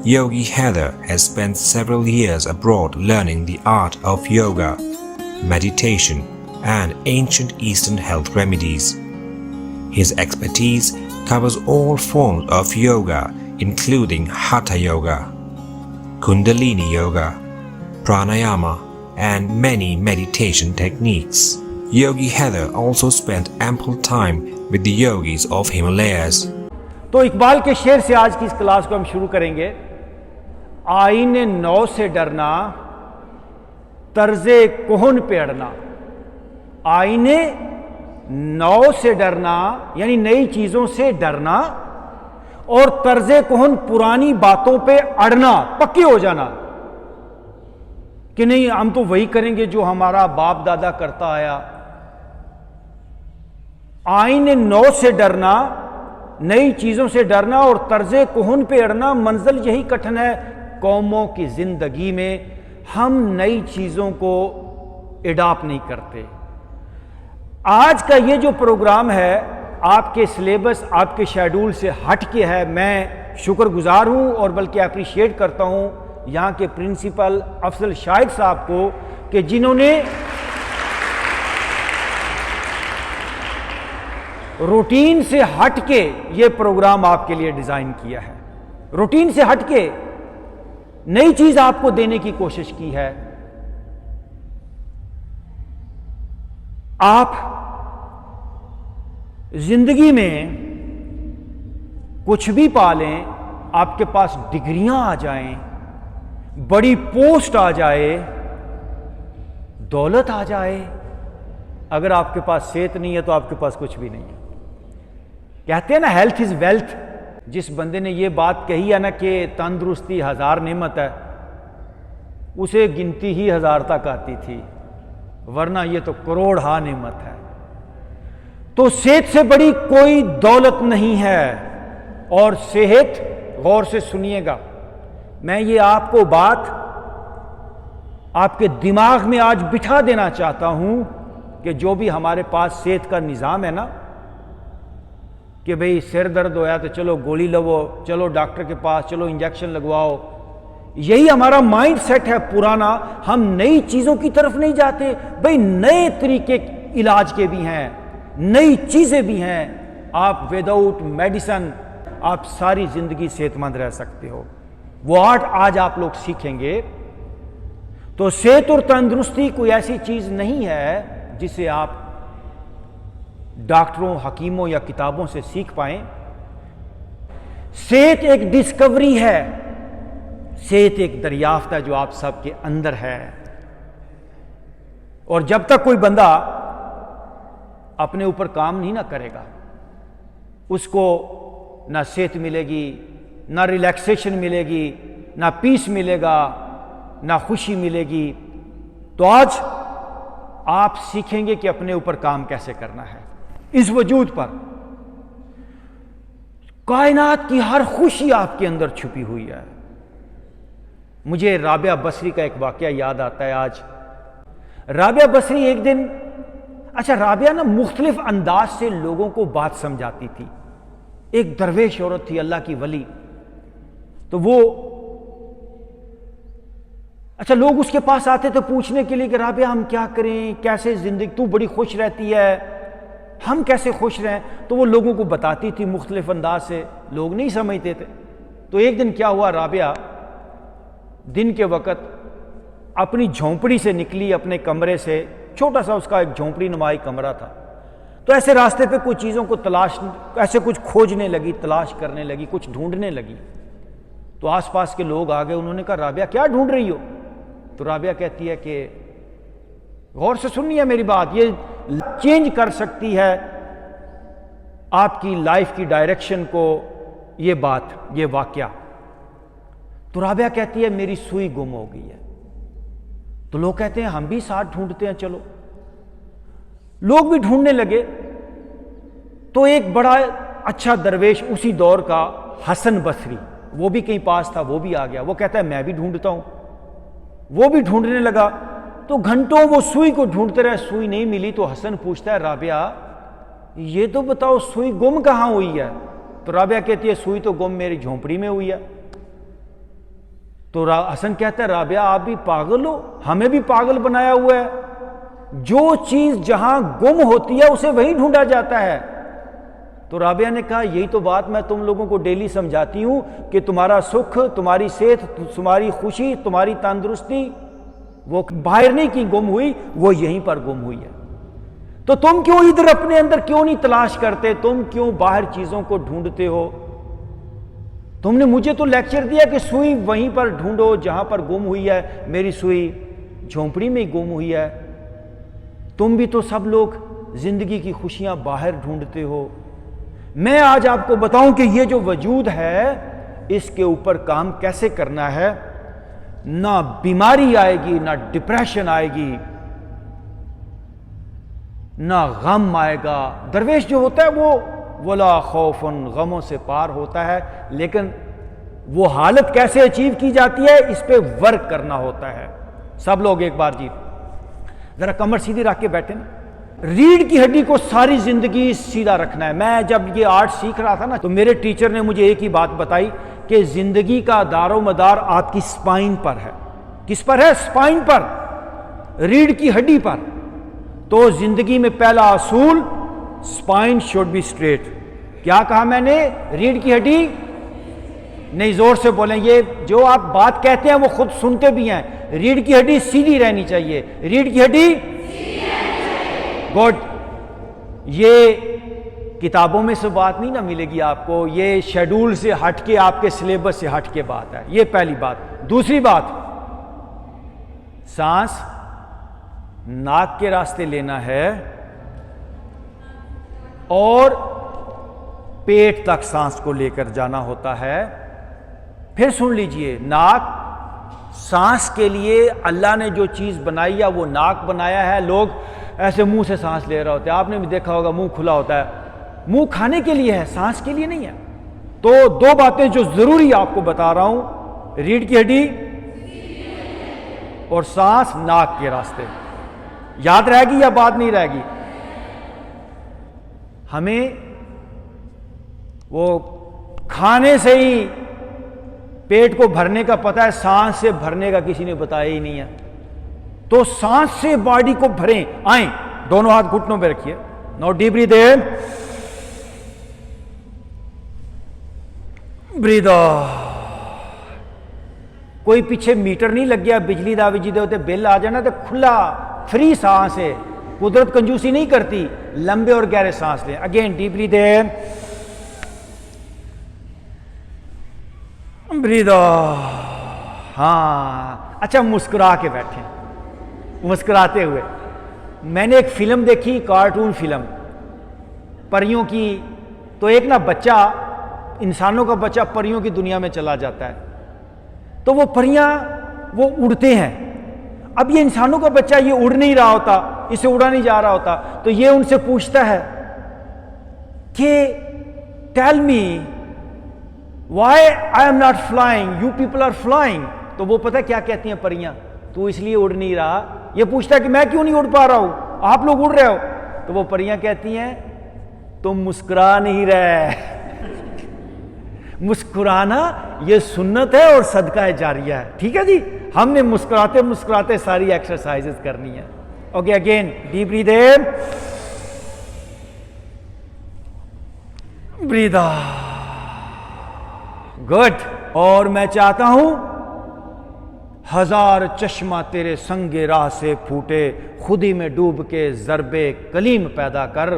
Yogi Heather has spent several years abroad learning the art of yoga, meditation, and ancient Eastern health remedies. His expertise covers all forms of yoga, including Hatha Yoga, Kundalini Yoga, Pranayama, and many meditation techniques. Yogi Heather also spent ample time with the yogis of Himalayas. तो इकबाल के शेर से आज की इस class को हम शुरू करेंगे। आईने नौ से डरना, तर्जे कोहन पे अड़ना। आईने नौ से डरना यानी नई चीजों से डरना, और तर्जे कोहन पुरानी बातों पे अड़ना, पक्के हो जाना कि नहीं हम तो वही करेंगे जो हमारा बाप दादा करता आया। आईने नौ से डरना, नई चीजों से डरना, और तर्जे कोहन पे अड़ना। मंजिल यही कठिन है कौमों की जिंदगी में, हम नई चीजों को एडॉप्ट नहीं करते। आज का ये जो प्रोग्राम है आपके सिलेबस, आपके शेड्यूल से हट के है। मैं शुक्रगुजार हूं और बल्कि अप्रिशिएट करता हूं यहाँ के प्रिंसिपल अफजल शाहिद साहब को कि जिन्होंने रूटीन से हट के ये प्रोग्राम आपके लिए डिजाइन किया है। रूटीन से हट के नई चीज आपको देने की कोशिश की है। आप जिंदगी में कुछ भी पा लें, आपके पास डिग्रियां आ जाएं, बड़ी पोस्ट आ जाए, दौलत आ जाए, अगर आपके पास सेहत नहीं है तो आपके पास कुछ भी नहीं है। कहते हैं ना हेल्थ इज वेल्थ। जिस बंदे ने ये बात कही है ना कि तंदुरुस्ती हजार नेमत है, उसे गिनती ही हजार तक आती थी, वरना ये तो करोड़ हा नेमत है। तो सेहत से बड़ी कोई दौलत नहीं है। और सेहत, गौर से सुनिएगा, मैं ये आपको बात आपके दिमाग में आज बिठा देना चाहता हूं कि जो भी हमारे पास सेहत का निज़ाम है ना, कि भाई सिर दर्द होया तो चलो गोली लवो, चलो डॉक्टर के पास, चलो इंजेक्शन लगवाओ, यही हमारा माइंड सेट है पुराना। हम नई चीज़ों की तरफ नहीं जाते। भाई नए तरीके इलाज के भी हैं, नई चीज़ें भी हैं। आप विदाउट मेडिसिन आप सारी ज़िंदगी सेहतमंद रह सकते हो। वो आर्ट आज आप लोग सीखेंगे। तो सेहत और तंदुरुस्ती कोई ऐसी चीज़ नहीं है जिसे आप डॉक्टरों, हकीमों या किताबों से सीख पाएं। सेहत एक डिस्कवरी है, सेहत एक दरियाफ्त है जो आप सबके अंदर है। और जब तक कोई बंदा अपने ऊपर काम नहीं ना करेगा, उसको ना सेहत मिलेगी, ना रिलैक्सेशन मिलेगी, ना पीस मिलेगा, ना खुशी मिलेगी। तो आज आप सीखेंगे कि अपने ऊपर काम कैसे करना है। इस वजूद पर कायनात की हर खुशी आपके अंदर छुपी हुई है। मुझे राबिया बसरी का एक वाकया याद आता है आज। राबिया बसरी एक दिन, अच्छा राबिया ना मुख्तलिफ अंदाज से लोगों को बात समझाती थी। एक दरवेश औरत थी, अल्लाह की वली। तो वो, अच्छा लोग उसके पास आते थे पूछने के लिए कि राबिया हम क्या करें, कैसे जिंदगी, तू बड़ी खुश रहती है, हम कैसे खुश रहें। तो वो लोगों को बताती थी मुख्तलिफ अंदाज से, लोग नहीं समझते थे। तो एक दिन क्या हुआ, राबिया दिन के वक़्त अपनी झोंपड़ी से निकली, अपने कमरे से, छोटा सा उसका एक झोंपड़ी नुमाई कमरा था। तो ऐसे रास्ते पे कुछ चीज़ों को तलाश, ऐसे कुछ खोजने लगी, तलाश करने लगी, कुछ ढूंढने लगी। तो आसपास के लोग आ गए, उन्होंने कहा राबिया क्या ढूंढ रही हो। तो राबिया कहती है कि गौर से सुनिए मेरी बात, ये चेंज कर सकती है आपकी लाइफ की डायरेक्शन को, ये बात, ये वाकया। तो राबिया कहती है मेरी सुई गुम हो गई है। तो लोग कहते हैं हम भी साथ ढूंढते हैं, चलो। लोग भी ढूंढने लगे। तो एक बड़ा अच्छा दरवेश उसी दौर का हसन बसरी, वो भी कहीं पास था, वो भी आ गया। वो कहता है मैं भी ढूंढता हूं। वो भी ढूंढने लगा। तो घंटों वो सुई को ढूंढते रहे, सुई नहीं मिली। तो हसन पूछता है राबिया ये तो बताओ सुई गुम कहां हुई है। तो राबिया कहती है सुई तो गुम मेरी झोंपड़ी में हुई है। तो हसन कहता है राबिया आप भी पागल हो, हमें भी पागल बनाया हुआ है। जो चीज जहां गुम होती है उसे वही ढूंढा जाता है। तो राबिया ने कहा यही तो बात मैं तुम लोगों को डेली समझाती हूं कि तुम्हारा सुख, तुम्हारी सेहत, तुम्हारी खुशी, तुम्हारी तंदुरुस्ती वो बाहर नहीं की गुम हुई, वो यहीं पर गुम हुई है। तो तुम क्यों इधर अपने अंदर क्यों नहीं तलाश करते, तुम क्यों बाहर चीजों को ढूंढते हो? तुमने मुझे तो लेक्चर दिया कि सुई वहीं पर ढूंढो जहां पर गुम हुई है। मेरी सुई झोंपड़ी में गुम हुई है। तुम भी तो सब लोग जिंदगी की खुशियां बाहर ढूंढते हो। मैं आज आपको बताऊं कि ये जो वजूद है इसके ऊपर काम कैसे करना है। ना बीमारी आएगी, ना डिप्रेशन आएगी, ना गम आएगा। दरवेश जो होता है वो वला खौफन, गमों से पार होता है। लेकिन वो हालत कैसे अचीव की जाती है, इस पे वर्क करना होता है। सब लोग एक बार जी जरा कमर सीधी रख के बैठे ना। रीढ़ की हड्डी को सारी जिंदगी सीधा रखना है। मैं जब ये आर्ट सीख रहा था ना तो मेरे टीचर ने मुझे एक ही बात बताई कि जिंदगी का दारोमदार आपकी स्पाइन पर है। किस पर है? स्पाइन पर, रीढ़ की हड्डी पर। तो जिंदगी में पहला असूल स्पाइन शुड बी स्ट्रेट। क्या कहा मैंने? रीढ़ की हड्डी नहीं, जोर से बोलें, ये जो आप बात कहते हैं वो खुद सुनते भी हैं। रीढ़ की हड्डी सीधी रहनी चाहिए। रीढ़ की हड्डी गुड। ये किताबों में से बात नहीं ना मिलेगी आपको, ये शेड्यूल से हट के, आपके सिलेबस से हट के बात है। ये पहली बात। दूसरी बात, सांस नाक के रास्ते लेना है और पेट तक सांस को लेकर जाना होता है। फिर सुन लीजिए, नाक सांस के लिए अल्लाह ने जो चीज बनाई है वो नाक बनाया है। लोग ऐसे मुंह से सांस ले रहे होते हैं, आपने भी देखा होगा, मुंह खुला होता है। मुंह खाने के लिए है, सांस के लिए नहीं है। तो दो बातें जो जरूरी आपको बता रहा हूं, रीढ़ की हड्डी और सांस नाक के रास्ते। याद रहेगी या बात नहीं रहेगी? हमें वो खाने से ही पेट को भरने का पता है, सांस से भरने का किसी ने बताया ही नहीं है। तो सांस से बॉडी को भरें। आए, दोनों हाथ घुटनों पे रखिए। No deep breathe in, breathe out. कोई पीछे मीटर नहीं लग गया, बिजली दा बिजली होते बिल आ जाना, तो खुला फ्री सांस है। कुदरत कंजूसी नहीं करती, लंबे और गहरे सांस लें। Again deep breathe in, breathe out. हाँ, अच्छा मुस्कुरा के बैठे, मुस्कुराते हुए। मैंने एक फिल्म देखी, कार्टून फिल्म परियों की। तो एक ना बच्चा, इंसानों का बच्चा परियों की दुनिया में चला जाता है। तो वो परियां वो उड़ते हैं। अब ये इंसानों का बच्चा ये उड़ नहीं रहा होता, इसे उड़ा नहीं जा रहा होता। तो ये उनसे पूछता है कि tell me why I am not flying, you people are flying. तो वो पता क्या कहती हैं परियां? तू इसलिए उड़ नहीं रहा। ये पूछता है कि मैं क्यों नहीं उड़ पा रहा हूं, आप लोग उड़ रहे हो। तो वो परियां कहती हैं तुम मुस्कुरा नहीं रहे। मुस्कुराना ये सुन्नत है और सदका जारिया है। ठीक है जी, हमने मुस्कुराते मुस्कुराते सारी एक्सरसाइजेस करनी है। Okay, again deep breathe in, breathe out. Good. और मैं चाहता हूं हजार चश्मा तेरे संगे राह से फूटे, खुदी में डूब के ज़रबे कलीम पैदा कर।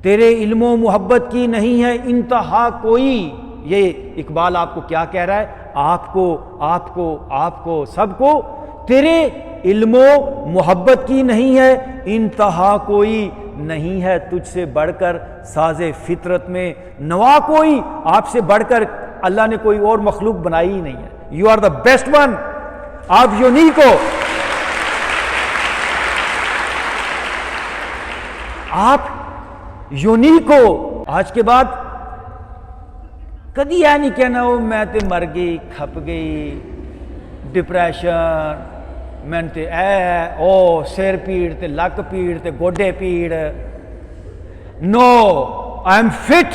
तेरे इल्मो मोहब्बत की नहीं है इंतहा कोई। ये इकबाल आपको क्या कह रहा है? आपको, आपको, आपको, सबको। तेरे इल्मो मोहब्बत की नहीं है इंतहा कोई, नहीं है तुझसे बढ़कर साजे फितरत में नवा कोई। आपसे बढ़कर अल्लाह ने कोई और मखलूक बनाई ही नहीं है। You are the best one, आप यूनिक हो। आप यूनिक हो। आज के बाद कदी ऐ नहीं कहना हो मैं ते मर गई, खप गई, डिप्रेशन, मैं ते ओ सिर पीड़ ते लक पीड़ ते गोडे पीड़। नो, आई एम फिट,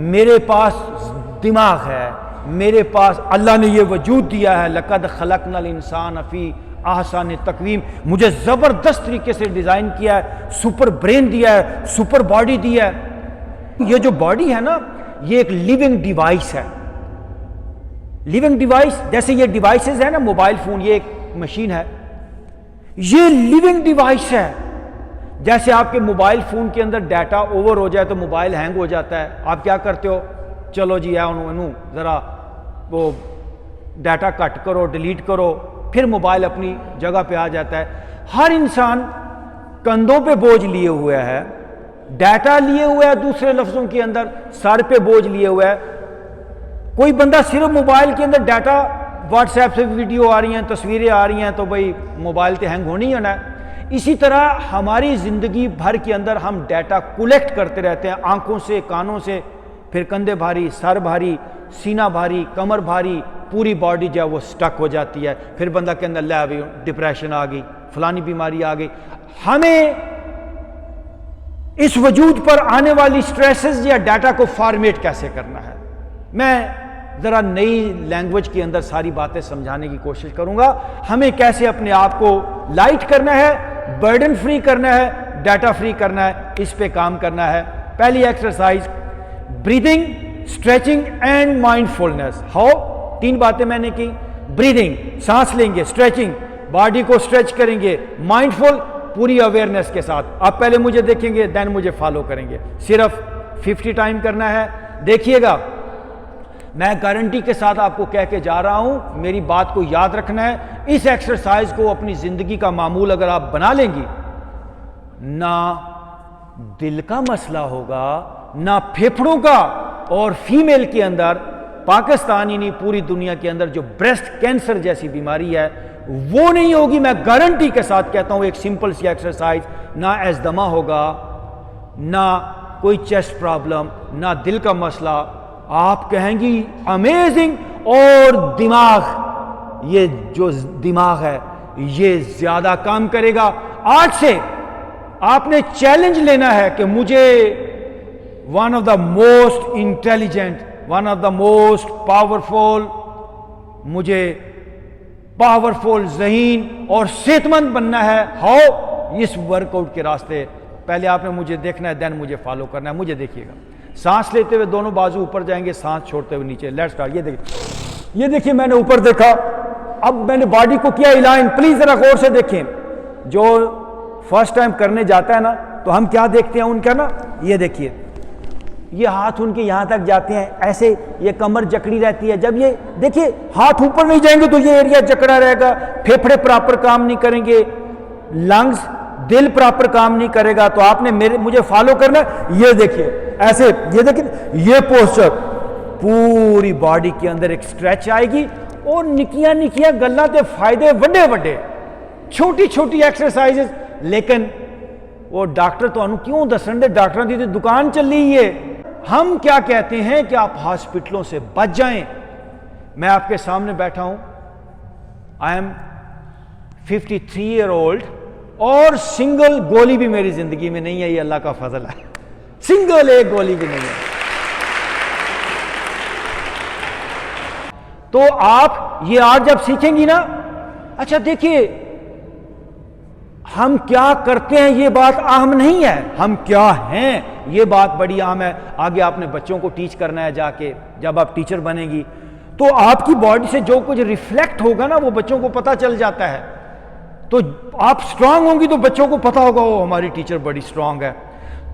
मेरे पास दिमाग है, मेरे पास अल्लाह ने ये वजूद दिया है, लक़द खलक़नल इंसान फी आहसान तक़वीम, मुझे ज़बरदस्त तरीके से डिज़ाइन किया है, सुपर ब्रेन दिया है, सुपर बॉडी दिया है। ये जो बॉडी है ना, ये एक लिविंग डिवाइस है। लिविंग डिवाइस, जैसे ये डिवाइसेस है ना, मोबाइल फोन, ये एक मशीन है, ये लिविंग डिवाइस है। जैसे आपके मोबाइल फोन के अंदर डाटा ओवर हो जाए तो मोबाइल हैंग हो जाता है, आप क्या करते हो, चलो जी ज़रा वो डाटा कट करो, डिलीट करो, फिर मोबाइल अपनी जगह पे आ जाता है। हर इंसान कंधों पे बोझ लिए हुए है, डाटा लिए हुए है, दूसरे लफ्जों के अंदर सर पे बोझ लिए हुए है। कोई बंदा सिर्फ मोबाइल के अंदर डाटा, व्हाट्सएप से वीडियो आ रही हैं, तस्वीरें आ रही हैं, तो भाई मोबाइल तो हैंग होनी है ना। इसी तरह हमारी ज़िंदगी भर के अंदर हम डाटा कलेक्ट करते रहते हैं, आंखों से, कानों से, फिर कंधे भारी, सर भारी, सीना भारी, कमर भारी, पूरी बॉडी जो है वो स्टक हो जाती है। फिर बंदा के अंदर ला भी डिप्रेशन आ गई, फलानी बीमारी आ गई। हमें इस वजूद पर आने वाली स्ट्रेसेस या डाटा को फॉर्मेट कैसे करना है, मैं ज़रा नई लैंग्वेज के अंदर सारी बातें समझाने की कोशिश करूंगा। हमें कैसे अपने आप को लाइट करना है, बर्डन फ्री करना है, डाटा फ्री करना है, इस पे काम करना है। पहली exercise, breathing, stretching and mindfulness. How, 3 बातें मैंने की। ब्रीदिंग, सांस लेंगे, स्ट्रेचिंग, बॉडी को स्ट्रेच करेंगे, माइंडफुल, पूरी अवेयरनेस के साथ। आप पहले मुझे देखेंगे, देन मुझे फॉलो करेंगे। सिर्फ 50 टाइम करना है। देखिएगा, मैं गारंटी के साथ आपको कह के जा रहा हूं, मेरी बात को याद रखना है। इस एक्सरसाइज को अपनी जिंदगी का मामूल अगर आप बना लेंगी, ना दिल का मसला होगा, ना फेफड़ों का, और फीमेल के अंदर, पाकिस्तान ही नहीं पूरी दुनिया के अंदर जो ब्रेस्ट कैंसर जैसी बीमारी है वो नहीं होगी। मैं गारंटी के साथ कहता हूं, एक सिंपल सी एक्सरसाइज, ना एज़दमा होगा, ना कोई चेस्ट प्रॉब्लम, ना दिल का मसला। आप कहेंगी अमेजिंग। और दिमाग, ये जो दिमाग है ये ज्यादा काम करेगा। आज से आपने चैलेंज लेना है कि मुझे one of the most intelligent, one of the most powerful, मुझे पावरफुल, ज़हीन और सेहतमंद बनना है। हाउ, इस वर्कआउट के रास्ते पहले आपने मुझे देखना है, देन मुझे फॉलो करना है। मुझे देखिएगा, सांस लेते हुए दोनों बाजू ऊपर जाएंगे, सांस छोड़ते हुए नीचे। Let's start. ये देखिए मैंने ऊपर देखा, अब मैंने बॉडी को किया इलाइन। प्लीज जरा गौर से देखें, जो फर्स्ट टाइम करने जाता है ना, तो हम क्या देखते हैं उनका ना, ये देखिए, ये हाथ उनके यहां तक जाते हैं, ऐसे ये कमर जकड़ी रहती है। जब ये देखिए हाथ ऊपर नहीं जाएंगे तो ये एरिया जकड़ा रहेगा, फेफड़े प्रॉपर काम नहीं करेंगे, लंग्स, दिल प्रॉपर काम नहीं करेगा। तो आपने मुझे फॉलो करना है। ये देखिए ऐसे, ये देखिए, ये पोस्चर, पूरी बॉडी के अंदर एक स्ट्रेच आएगी, और निकिया निकिया गल्ला के फायदे वड्डे वड्डे, छोटी छोटी एक्सरसाइजेस। लेकिन वो डॉक्टर तो क्यों दसन दे, डॉक्टर की तो दुकान चल रही है। हम क्या कहते हैं कि आप हॉस्पिटलों से बच जाएं। मैं आपके सामने बैठा हूं, आई एम 53 ईयर ओल्ड, और सिंगल गोली भी मेरी जिंदगी में नहीं है, ये अल्लाह का फजल है। सिंगल एक गोली भी नहीं है। तो आप ये आर्ट जब सीखेंगी ना, अच्छा देखिए, हम क्या करते हैं ये बात अहम नहीं है, हम क्या हैं ये बात बड़ी अहम है। आगे आपने बच्चों को टीच करना है जाके, जब आप टीचर बनेंगी तो आपकी बॉडी से जो कुछ रिफ्लेक्ट होगा ना, वो बच्चों को पता चल जाता है। तो आप स्ट्रांग होंगी तो बच्चों को पता होगा, वो हमारी टीचर बड़ी स्ट्रांग है।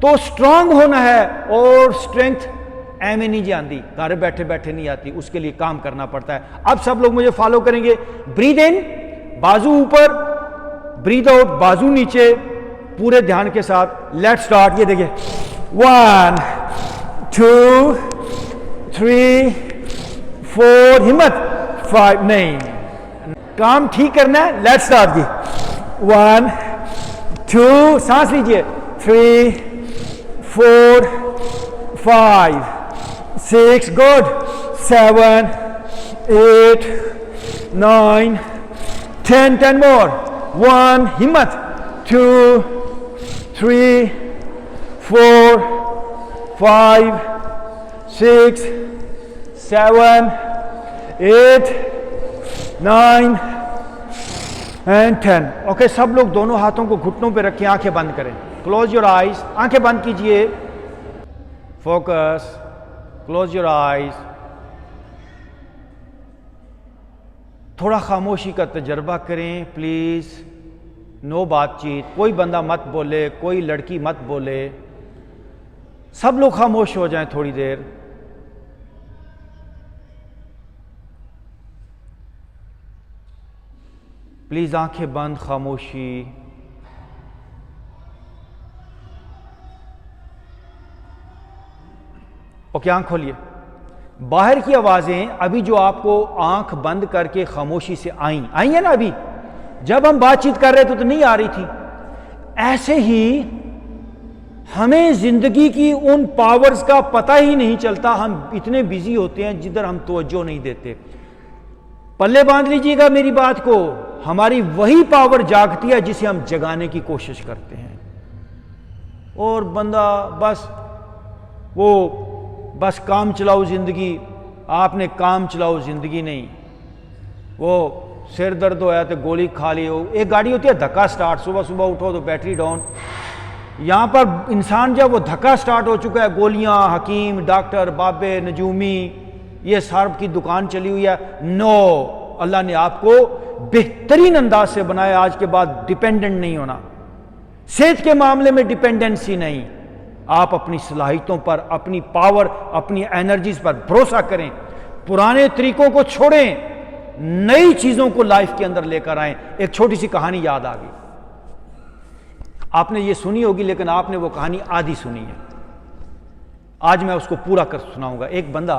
तो स्ट्रांग होना है, और स्ट्रेंथ एम नहीं जानती, घर बैठे बैठे नहीं आती, उसके लिए काम करना पड़ता है। अब सब लोग मुझे फॉलो करेंगे। ब्रीद इन, बाजू ऊपर, ब्रीद आउट, बाजू नीचे, पूरे ध्यान के साथ। Let's start. ये देखिए, 1 2 3 4, हिम्मत, 5, नहीं, काम ठीक करना है। लेट्स स्टार्ट जी, 1 2, सांस लीजिए, 3 4 5 6, गुड, 7 8 9 10, 10 more, 1, हिम्मत, 2 3 4 5 6 7 8, 9 एंड 10। ओके, सब लोग दोनों हाथों को घुटनों पे रखें, आंखें बंद करें। क्लोज योर आइज, आंखें बंद कीजिए। Focus, close your eyes. थोड़ा खामोशी का तजर्बा करें प्लीज। नो बातचीत, कोई बंदा मत बोले, कोई लड़की मत बोले, सब लोग खामोश हो जाएं थोड़ी देर। प्लीज आंखें बंद, खामोशी। ओके, आंख खोलिए। बाहर की आवाजें अभी जो आपको आंख बंद करके खामोशी से आई है ना, अभी जब हम बातचीत कर रहे थे तो नहीं आ रही थी। ऐसे ही हमें जिंदगी की उन पावर्स का पता ही नहीं चलता, हम इतने बिजी होते हैं जिधर हम तवज्जो नहीं देते। पल्ले बांध लीजिएगा मेरी बात को, हमारी वही पावर जागती है जिसे हम जगाने की कोशिश करते हैं। और बंदा बस काम चलाओ जिंदगी, आपने काम चलाओ जिंदगी नहीं। वो सिर दर्द होया तो गोली खा ली। एक गाड़ी होती है धक्का स्टार्ट, सुबह सुबह उठो तो बैटरी डाउन। यहां पर इंसान जब वो धक्का स्टार्ट हो चुका है, गोलियां, हकीम, डॉक्टर, बाबे, नजूमी, ये सार्फ की दुकान चली हुई है। नो, अल्लाह ने आपको बेहतरीन अंदाज से बनाया। आज के बाद डिपेंडेंट नहीं होना, सेहत के मामले में डिपेंडेंसी नहीं। आप अपनी सलाहियतों पर, अपनी पावर, अपनी एनर्जीज पर भरोसा करें। पुराने तरीकों को छोड़ें, नई चीजों को लाइफ के अंदर लेकर आएं। एक छोटी सी कहानी याद आ गई, आपने ये सुनी होगी लेकिन आपने वो कहानी आधी सुनी है। आज मैं उसको पूरा कर सुनाऊंगा। एक बंदा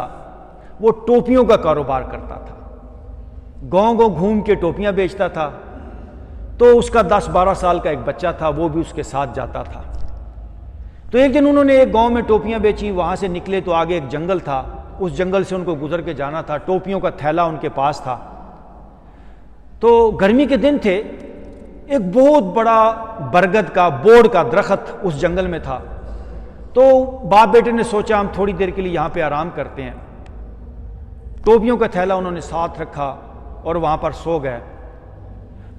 वो टोपियों का कारोबार करता था, गांव गांव घूम के टोपियां बेचता था। तो उसका 10-12 साल का एक बच्चा था, वो भी उसके साथ जाता था। तो एक दिन उन्होंने एक गांव में टोपियां बेची, वहां से निकले तो आगे एक जंगल था, उस जंगल से उनको गुजर के जाना था। टोपियों का थैला उनके पास था। तो गर्मी के दिन थे, एक बहुत बड़ा बरगद का, बोड़ का दरख्त उस जंगल में था। तो बाप बेटे ने सोचा हम थोड़ी देर के लिए यहां पे आराम करते हैं। टोपियों का थैला उन्होंने साथ रखा और वहां पर सो गए।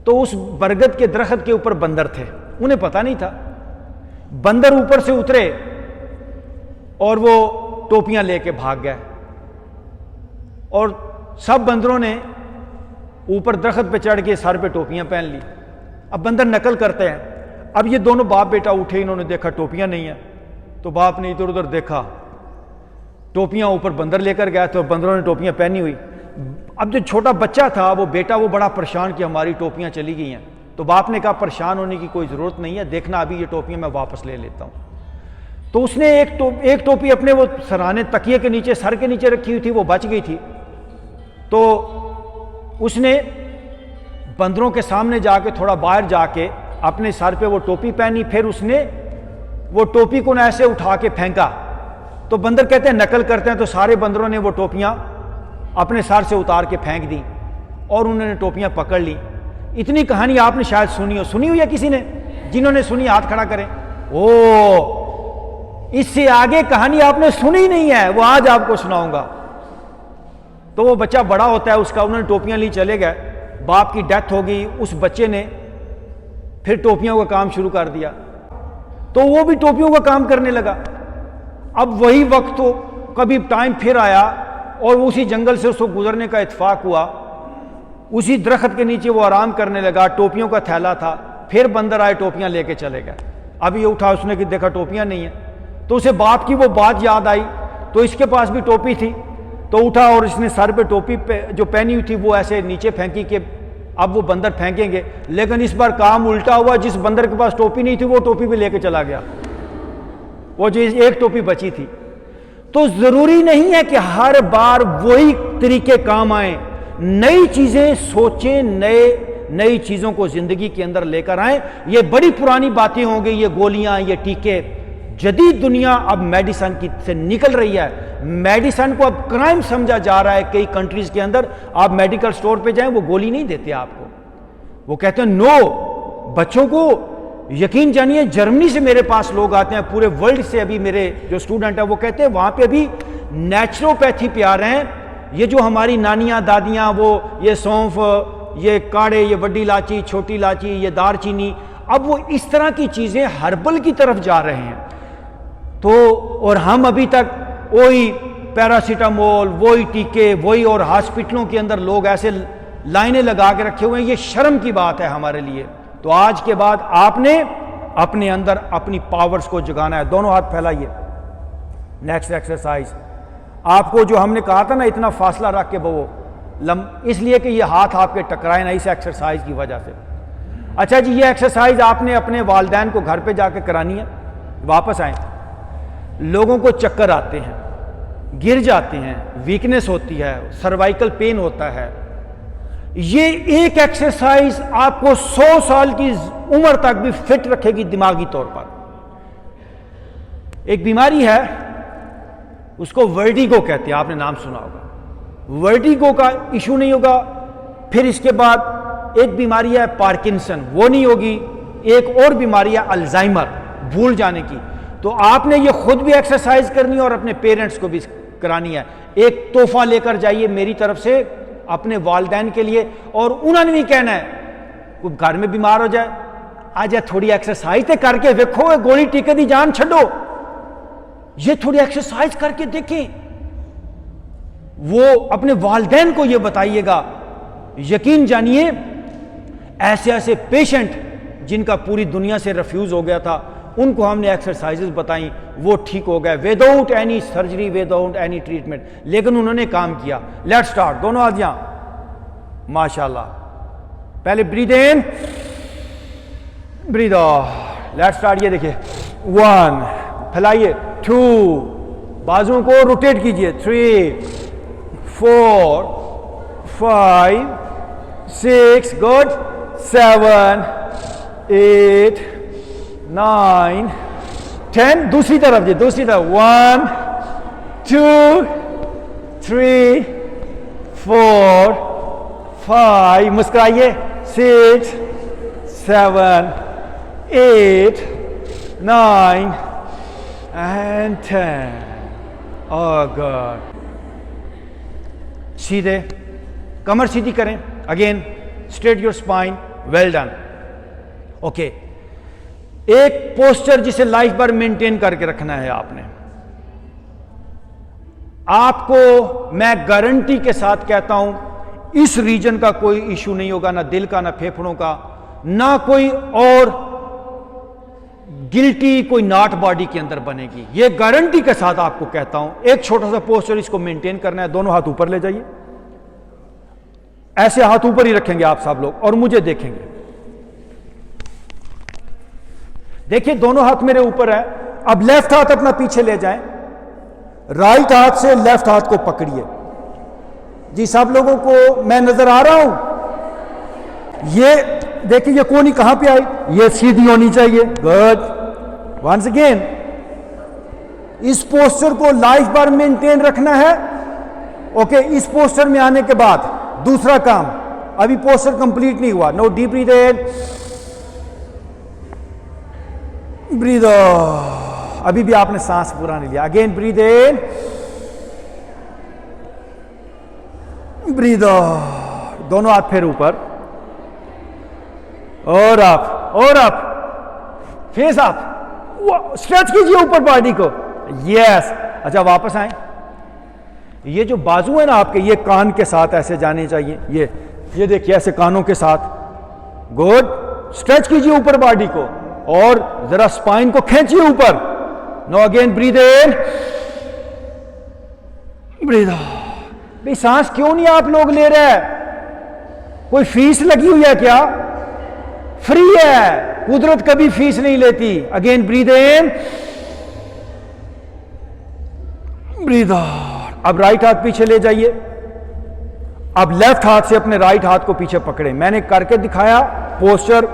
तो उस बरगद के दरख्त के ऊपर बंदर थे, उन्हें पता नहीं था। बंदर ऊपर से उतरे और वो टोपियां लेके भाग गए। और सब बंदरों ने ऊपर दरख्त पे चढ़ के सर पे टोपियां पहन ली। अब बंदर नकल करते हैं। अब ये दोनों बाप बेटा उठे, इन्होंने देखा टोपियां नहीं है। तो बाप ने इधर उधर देखा, टोपियां ऊपर बंदर लेकर गया तो बंदरों ने टोपियां पहनी हुई। अब जो छोटा बच्चा था, वो बेटा, वो बड़ा परेशान कि हमारी टोपियां चली गई हैं। तो बाप ने कहा परेशान होने की कोई ज़रूरत नहीं है, देखना अभी ये टोपियां मैं वापस ले लेता हूँ। तो उसने एक टोपी अपने वो सराहने तकिए के नीचे, सर के नीचे रखी हुई थी, वो बच गई थी। तो उसने बंदरों के सामने जाके, थोड़ा बाहर जाके अपने सर पे वो टोपी पहनी। फिर उसने वो टोपी को ना ऐसे उठा के फेंका। तो बंदर कहते हैं नकल करते हैं, तो सारे बंदरों ने वो टोपियां अपने सर से उतार के फेंक दी और उन्होंने टोपियां पकड़ ली। इतनी कहानी आपने शायद सुनी हुई है किसी ने? जिन्होंने सुनी हाथ खड़ा करें। इससे आगे कहानी आपने सुनी नहीं है, वो आज आपको सुनाऊंगा। तो वो बच्चा बड़ा होता है उसका, उन्होंने टोपियां ली, चले गए। बाप की डेथ हो गई, उस बच्चे ने फिर टोपियों का काम शुरू कर दिया। तो वो भी टोपियों का काम करने लगा। अब वही वक्त तो कभी टाइम फिर आया और उसी जंगल से उसको गुजरने का इत्तेफाक हुआ। उसी दरख्त के नीचे वो आराम करने लगा, टोपियों का थैला था। फिर बंदर आए, टोपियां लेके चले गए। अब ये उठा, उसने कि देखा टोपियां नहीं है। तो उसे बाप की वो बात याद आई, तो इसके पास भी टोपी थी। तो उठा और इसने सर पे टोपी पे जो पहनी हुई थी वो ऐसे नीचे फेंकी कि अब वो बंदर फेंकेंगे। लेकिन इस बार काम उल्टा हुआ, जिस बंदर के पास टोपी नहीं थी वो टोपी भी लेके चला गया, वो जो एक टोपी बची थी। तो जरूरी नहीं है कि हर बार वही तरीके काम आए। नई चीजें सोचें, नई चीजों को जिंदगी के अंदर लेकर आए। ये बड़ी पुरानी बातें होंगी, ये गोलियां, ये टीके। जदीद दुनिया अब मेडिसिन की से निकल रही है। मेडिसिन को अब क्राइम समझा जा रहा है कई कंट्रीज के अंदर। आप मेडिकल स्टोर पे जाएं, वो गोली नहीं देते आपको, वो कहते हैं नो। बच्चों को यकीन जानिए, जर्मनी से मेरे पास लोग आते हैं, पूरे वर्ल्ड से। अभी मेरे जो स्टूडेंट है वो कहते हैं वहां पे अभी नेचुरोपैथी पे आ रहे हैं। ये जो हमारी नानियाँ दादियाँ वो ये सौंफ, ये काढ़े, ये बड़ी इलायची, छोटी इलायची, ये दारचीनी, अब वो इस तरह की चीज़ें हर्बल की तरफ जा रहे हैं। तो और हम अभी तक वही पैरासीटामोल, वही टीके, वही, और हॉस्पिटलों के अंदर लोग ऐसे लाइनें लगा के रखे हुए हैं। ये शर्म की बात है हमारे लिए। तो आज के बाद आपने अपने अंदर अपनी पावर्स को जगाना है। दोनों हाथ फैलाइए। नेक्स्ट एक्सरसाइज, आपको जो हमने कहा था ना इतना फासला रख के वो इसलिए कि ये हाथ आपके टकराए ना, इस एक्सरसाइज की वजह से। अच्छा जी, ये एक्सरसाइज आपने अपने वालिदैन को घर पे जाके करानी है। वापस आए, लोगों को चक्कर आते हैं, गिर जाते हैं, वीकनेस होती है, सर्वाइकल पेन होता है। ये एक एक्सरसाइज आपको 100 साल की उम्र तक भी फिट रखेगी दिमागी तौर पर। एक बीमारी है, उसको वर्टिगो कहते हैं, आपने नाम सुना होगा। वर्टिगो का इशू नहीं होगा। फिर इसके बाद एक बीमारी है पार्किंसन, वो नहीं होगी। एक और बीमारी है अल्जाइमर, भूल जाने की। तो आपने ये खुद भी एक्सरसाइज करनी है और अपने पेरेंट्स को भी करानी है। एक तोहफा लेकर जाइए मेरी तरफ से अपने वालिदैन के लिए, और उन्होंने भी कहना है, कोई घर में बीमार हो जाए, आज थोड़ी एक्सरसाइज तो करके देखो, गोली टीके दी जान छो, ये थोड़ी एक्सरसाइज करके देखें। वो अपने वालिदैन को ये बताइएगा। यकीन जानिए, ऐसे ऐसे पेशेंट जिनका पूरी दुनिया से रिफ्यूज हो गया था, उनको हमने एक्सरसाइजेस बताई, वो ठीक हो गए without any surgery, without any treatment. लेकिन उन्होंने काम किया। लेट्स स्टार्ट, दोनों हाथ यहां, माशाल्लाह। पहले breathe in, breathe out. Let's start. ये देखिए, 1, फैलाइए, 2, बाजुओं को रोटेट कीजिए, 3, 4, 5, 6, गुड, 7, 8, 9, 10। दूसरी तरफ जी, दूसरी तरफ, 1, 2, 3, 4, 5, मुस्कुराइए, 6, 7, 8, 9 and 10। Oh God। सीधे कमर सीधी करें। Again, straight your spine. Well done. Okay, एक पोस्चर जिसे लाइफ भर मेंटेन करके रखना है आपने। आपको मैं गारंटी के साथ कहता हूं, इस रीजन का कोई इशू नहीं होगा, ना दिल का, ना फेफड़ों का, ना कोई और गिल्टी कोई नाट बॉडी के अंदर बनेगी। ये गारंटी के साथ आपको कहता हूं। एक छोटा सा पोस्चर इसको मेंटेन करना है। दोनों हाथ ऊपर ले जाइए, ऐसे हाथ ऊपर ही रखेंगे आप सब लोग और मुझे देखेंगे। देखिए, दोनों हाथ मेरे ऊपर है। अब लेफ्ट हाथ अपना पीछे ले जाएं, राइट हाथ से लेफ्ट हाथ को पकड़िए। जी, सब लोगों को मैं नजर आ रहा हूं? ये देखिए, ये कोनी कहां पे आई, ये सीधी होनी चाहिए। गुड। वंस अगेन, इस पोस्चर को लाइफ भर मेंटेन रखना है। ओके, इस पोस्चर में आने के बाद दूसरा काम, अभी पोस्चर कंप्लीट नहीं हुआ। No, deep breathe in, breathe out. अभी भी आपने सांस पूरा नहीं लिया। Again breathe in, breathe out. दोनों हाथ फिर ऊपर, और अप, फेस अप, स्ट्रेच कीजिए ऊपर बॉडी को। यस। अच्छा, वापस आए। ये जो बाजू है ना आपके, ये कान के साथ ऐसे जाने चाहिए। ये देखिए, ऐसे कानों के साथ। गुड। स्ट्रेच कीजिए ऊपर बॉडी को और जरा स्पाइन को खींचिए ऊपर। No, again breathe in, breathe out. भाई, सांस क्यों नहीं आप लोग ले रहे? कोई फीस लगी हुई है क्या? फ्री है, कुदरत कभी फीस नहीं लेती। Again breathe in, breathe out. अब राइट हाथ पीछे ले जाइए। अब लेफ्ट हाथ से अपने राइट हाथ को पीछे पकड़े। मैंने करके दिखाया पोस्चर।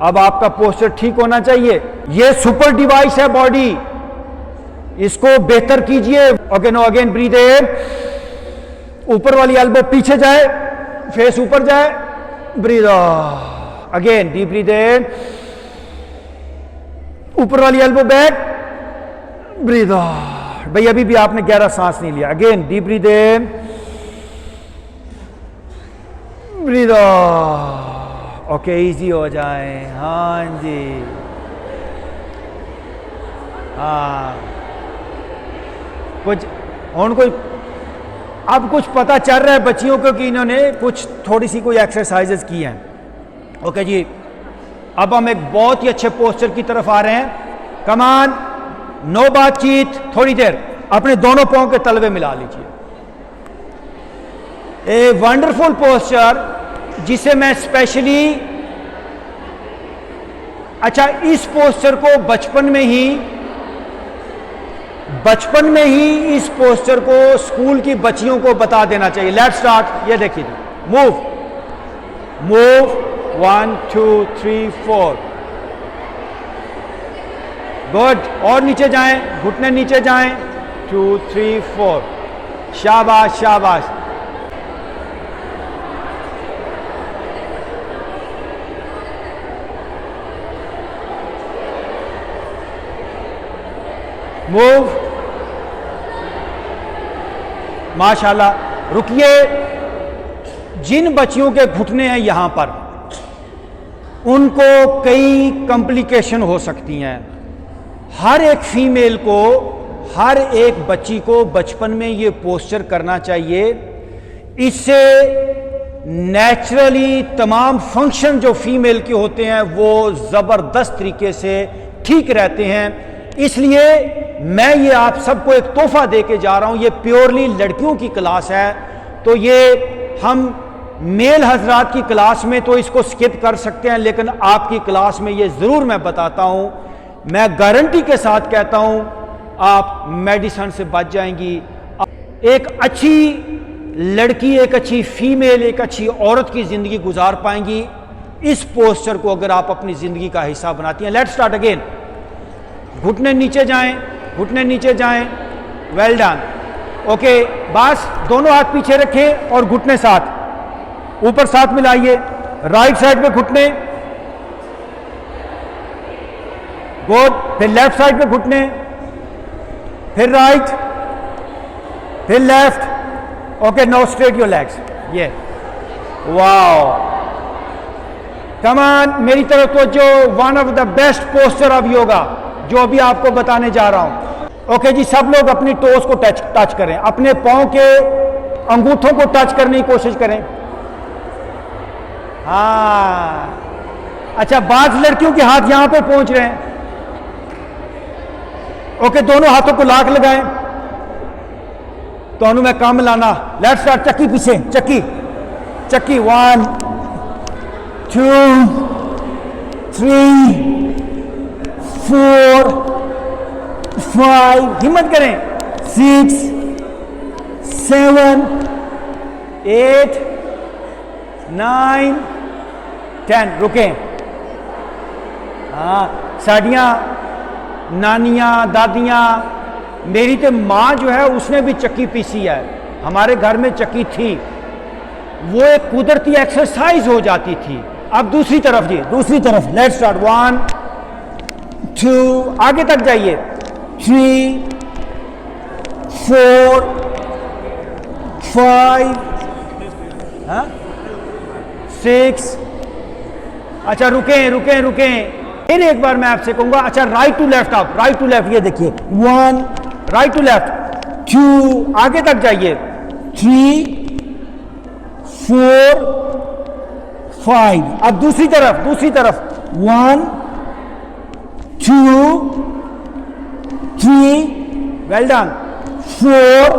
अब आपका पोस्चर ठीक होना चाहिए। ये सुपर डिवाइस है बॉडी, इसको बेहतर कीजिए। Okay, no, again breathe in, ऊपर वाली एल्बो पीछे जाए, फेस ऊपर जाए, breathe out. Again deep breathe in, ऊपर वाली एल्बो बैक, ब्रीथ आउट। भाई, अभी भी आपने गहरा सांस नहीं लिया। अगेन डीप ब्रीथ इन, ब्रीद ओके, इजी हो जाए। हाँ जी, हाँ कुछ और कोई अब कुछ पता चल रहा है बच्चियों को कि इन्होंने कुछ थोड़ी सी कोई एक्सरसाइजेस की हैं। ओके जी, अब हम एक बहुत ही अच्छे पोस्चर की तरफ आ रहे हैं। कमान, नो बातचीत, थोड़ी देर अपने दोनों पांव के तलवे मिला लीजिए। ए वंडरफुल पोस्चर जिसे मैं स्पेशली, अच्छा इस पोस्चर को बचपन में ही इस पोस्चर को स्कूल की बच्चियों को बता देना चाहिए। Let's start. ये देखिए, मूव मूव, 1 2 3 4, गुड। और नीचे जाएं, घुटने नीचे जाएं, 2 3 4, शाबाश शाबाश। मूव, माशाल्लाह। रुकिए, जिन बच्चियों के घुटने हैं यहां पर, उनको कई कॉम्प्लिकेशन हो सकती हैं। हर एक फीमेल को, हर एक बच्ची को बचपन में ये पोस्चर करना चाहिए। इससे नेचुरली तमाम फंक्शन जो फीमेल के होते हैं वो जबरदस्त तरीके से ठीक रहते हैं। इसलिए मैं ये आप सबको एक तोहफा दे के जा रहा हूं। ये प्योरली लड़कियों की क्लास है, तो ये हम मेल हजरात की क्लास में तो इसको स्किप कर सकते हैं, लेकिन आपकी क्लास में ये जरूर मैं बताता हूं। मैं गारंटी के साथ कहता हूं आप मेडिसिन से बच जाएंगी। एक अच्छी लड़की, एक अच्छी फीमेल, एक अच्छी औरत की जिंदगी गुजार पाएंगी इस पोस्चर को अगर आप अपनी जिंदगी का हिस्सा बनाती हैं। Let's start again. घुटने नीचे जाएं, घुटने नीचे जाएं, वेल डन। ओके, बस दोनों हाथ पीछे रखें और घुटने साथ ऊपर साथ मिलाइए। राइट साइड पे घुटने, गुड। फिर लेफ्ट साइड पे घुटने, फिर राइट, फिर left. Okay, now straight your legs. ये वाओ, कम ऑन, मेरी तरफ तो जो one of the best posture of yoga जो अभी आपको बताने जा रहा हूं। ओके जी, सब लोग अपनी टोस को टच करें, अपने पांव के अंगूठों को टच करने की कोशिश करें। हाँ, अच्छा, बाज लड़कियों के हाथ यहां पे पहुंच रहे हैं। ओके, दोनों हाथों को लाक लगाएं, दोनों में कम लाना। Let's start. चक्की पीछे, चक्की चक्की, 1 2 3 4 5, हिम्मत करें, 6 7 8 9 10। रुकें। हाँ, साडियाँ नानियाँ, दादियाँ, मेरी तो माँ जो है उसने भी चक्की पीसी है। हमारे घर में चक्की थी, वो एक कुदरती एक्सरसाइज हो जाती थी। अब दूसरी तरफ जी, दूसरी तरफ। Let's start. 1 2, आगे तक जाइए, 3 4 5 6। अच्छा, रुकें रुकें रुकें, फिर एक बार मैं आपसे कहूंगा। अच्छा, राइट टू लेफ्ट आप, राइट टू लेफ्ट। ये देखिए, 1, राइट टू लेफ्ट, 2, आगे तक जाइए, 3 4 5। अब दूसरी तरफ, दूसरी तरफ, 1 2 3, वेल डन, 4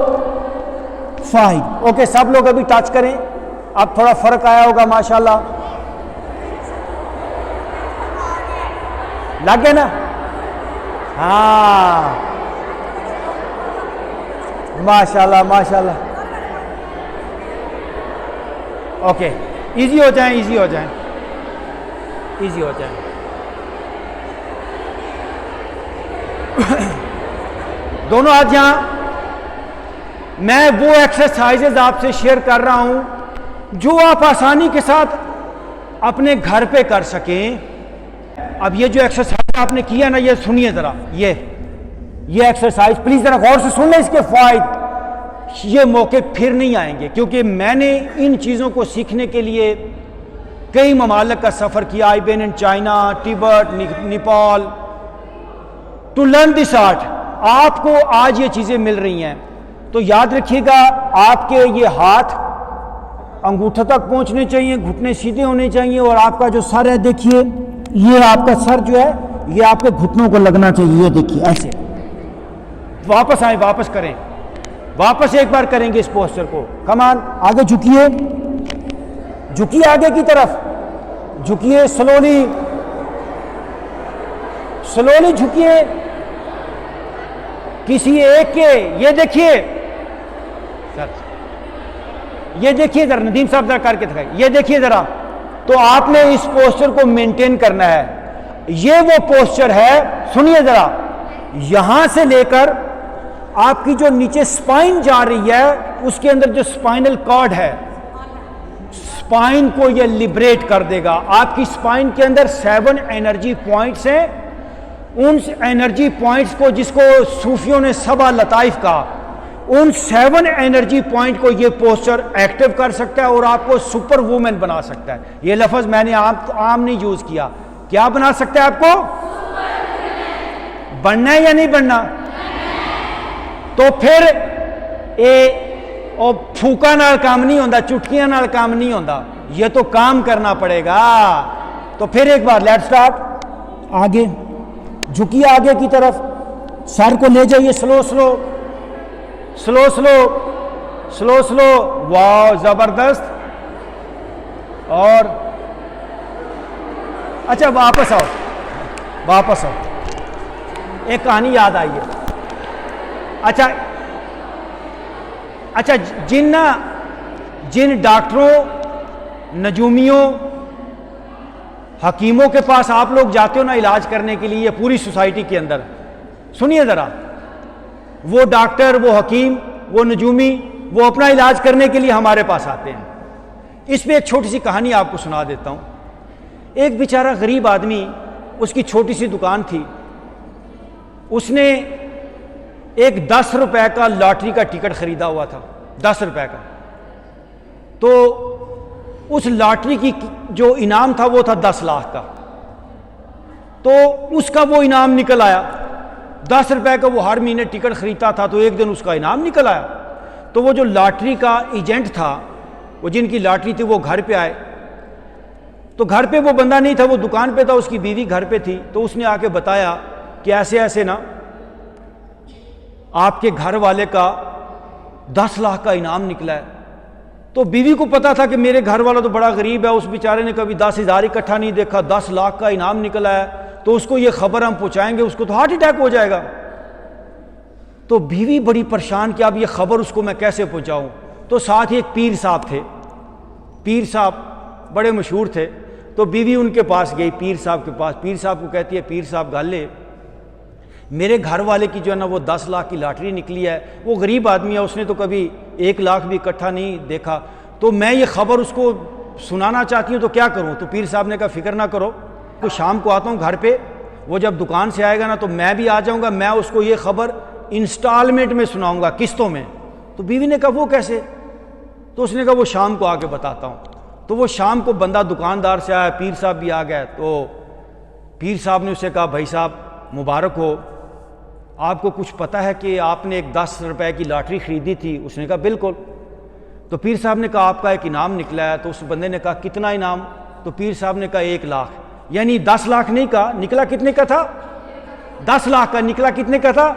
5। ओके, सब लोग अभी टच करें। अब थोड़ा फर्क आया होगा माशाल्लाह, लग गया ना? हाँ, माशाल्लाह माशाल्लाह। ओके, इजी हो जाए, इजी हो जाए, इजी हो जाए। दोनों हाथ यहां। मैं वो एक्सरसाइजेज आपसे शेयर कर रहा हूं जो आप आसानी के साथ अपने घर पे कर सकें। अब ये जो एक्सरसाइज आपने किया ना, ये सुनिए जरा, ये एक्सरसाइज प्लीज जरा गौर से सुन लें इसके फायदे। ये मौके फिर नहीं आएंगे, क्योंकि मैंने इन चीज़ों को सीखने के लिए कई ममालिक का सफ़र किया। I been in China, Tibet, Nepal to learn this art. आपको आज ये चीज़ें मिल रही हैं, तो याद रखिएगा आपके ये हाथ अंगूठे तक पहुंचने चाहिए, घुटने सीधे होने चाहिए, और आपका जो सर है देखिए, ये आपका सर जो है ये आपके घुटनों को लगना चाहिए। ये देखिए ऐसे। वापस आए, वापस करें, वापस एक बार करेंगे इस पोस्चर को। कमान, आगे झुकिए, झुकिए आगे की तरफ, झुकिए स्लोली, स्लोली झुकिए किसी एक के। ये देखिए सर, ये देखिए जरा, नदीम साहब जरा करके दिखाइए, ये देखिए जरा। तो आपने इस पोस्चर को मेंटेन करना है। ये वो पोस्चर है, सुनिए जरा, यहां से लेकर आपकी जो नीचे स्पाइन जा रही है, उसके अंदर जो स्पाइनल कॉर्ड है, स्पाइन को ये लिबरेट कर देगा। आपकी स्पाइन के अंदर 7 एनर्जी पॉइंट्स हैं। उन एनर्जी पॉइंट्स को, जिसको सूफियों ने सबा लताइफ कहा, उन 7 एनर्जी पॉइंट को ये पोस्चर एक्टिव कर सकता है और आपको सुपर वुमेन बना सकता है। ये लफ्ज मैंने आम नहीं यूज किया। क्या बना सकता है आपको? बनना है या नहीं बनना? तो फिर फूका नाल काम नहीं होता, चुटकियां नाल काम नहीं होता, ये तो काम करना पड़ेगा। तो फिर एक बार लेट्स स्टार्ट। आगे झुकिए, आगे की तरफ, सर को ले जाइए, slow slow slow slow slow slow. वाह जबरदस्त। और अच्छा वापस आओ, वापस आओ। एक कहानी याद आई है। अच्छा, जिन डॉक्टरों, नजूमियों, हकीमों के पास आप लोग जाते हो ना इलाज करने के लिए, पूरी सोसाइटी के अंदर, सुनिए जरा, वो डॉक्टर, वो हकीम, वो नजूमी, वो अपना इलाज करने के लिए हमारे पास आते हैं। इसमें एक छोटी सी कहानी आपको सुना देता हूं। एक बेचारा गरीब आदमी, उसकी छोटी सी दुकान थी, उसने एक 10 रुपए का लॉटरी का टिकट खरीदा हुआ था, 10 रुपए का। तो उस लॉटरी की जो इनाम था वो था 10 लाख का। तो उसका वो इनाम निकल आया, 10 रुपए का वो हर महीने टिकट खरीदता था, तो एक दिन उसका इनाम निकल आया। तो वो जो लॉटरी का एजेंट था, वो जिनकी लॉटरी थी, वो घर पे आए। तो घर पे वो बंदा नहीं था, वो दुकान पे था, उसकी बीवी घर पे थी। तो उसने आके बताया कि ऐसे ऐसे ना आपके घर वाले का 10 लाख का इनाम निकला है। तो बीवी को पता था कि मेरे घर वाला तो बड़ा गरीब है, उस बेचारे ने कभी 10,000 इकट्ठा नहीं देखा, 10 लाख का इनाम निकला है, तो उसको ये खबर हम पहुंचाएंगे, उसको तो हार्ट अटैक हो जाएगा। तो बीवी बड़ी परेशान कि अब ये खबर उसको मैं कैसे पहुंचाऊं। तो साथ ही एक पीर साहब थे, पीर साहब बड़े मशहूर थे। तो बीवी उनके पास गई, पीर साहब के पास। पीर साहब को कहती है, पीर साहब गाले, मेरे घर वाले की जो है ना वो 10 लाख की लॉटरी निकली है, वो गरीब आदमी है, उसने तो कभी 1 लाख भी इकट्ठा नहीं देखा, तो मैं ये खबर उसको सुनाना चाहती हूँ, तो क्या करूँ। तो पीर साहब ने कहा फिक्र ना करो, तो शाम को आता हूँ घर पे, वो जब दुकान से आएगा ना तो मैं भी आ जाऊँगा, मैं उसको ये खबर इंस्टॉलमेंट में सुनाऊँगा, किस्तों में। तो बीवी ने कहा वो कैसे? तो उसने कहा वो शाम को आके बताता हूँ। तो वो शाम को बंदा दुकानदार से आया, पीर साहब भी आ गए। तो पीर साहब ने उससे कहा भाई साहब मुबारक हो, आपको कुछ पता है कि आपने एक 10 रुपए की लॉटरी खरीदी थी? उसने कहा बिल्कुल। तो पीर साहब ने कहा आपका एक इनाम निकला है। तो उस बंदे ने कहा कितना इनाम? तो पीर साहब ने कहा 1 लाख। यानी 10 लाख नहीं कहा, निकला कितने का था? 10 लाख का। निकला कितने का था?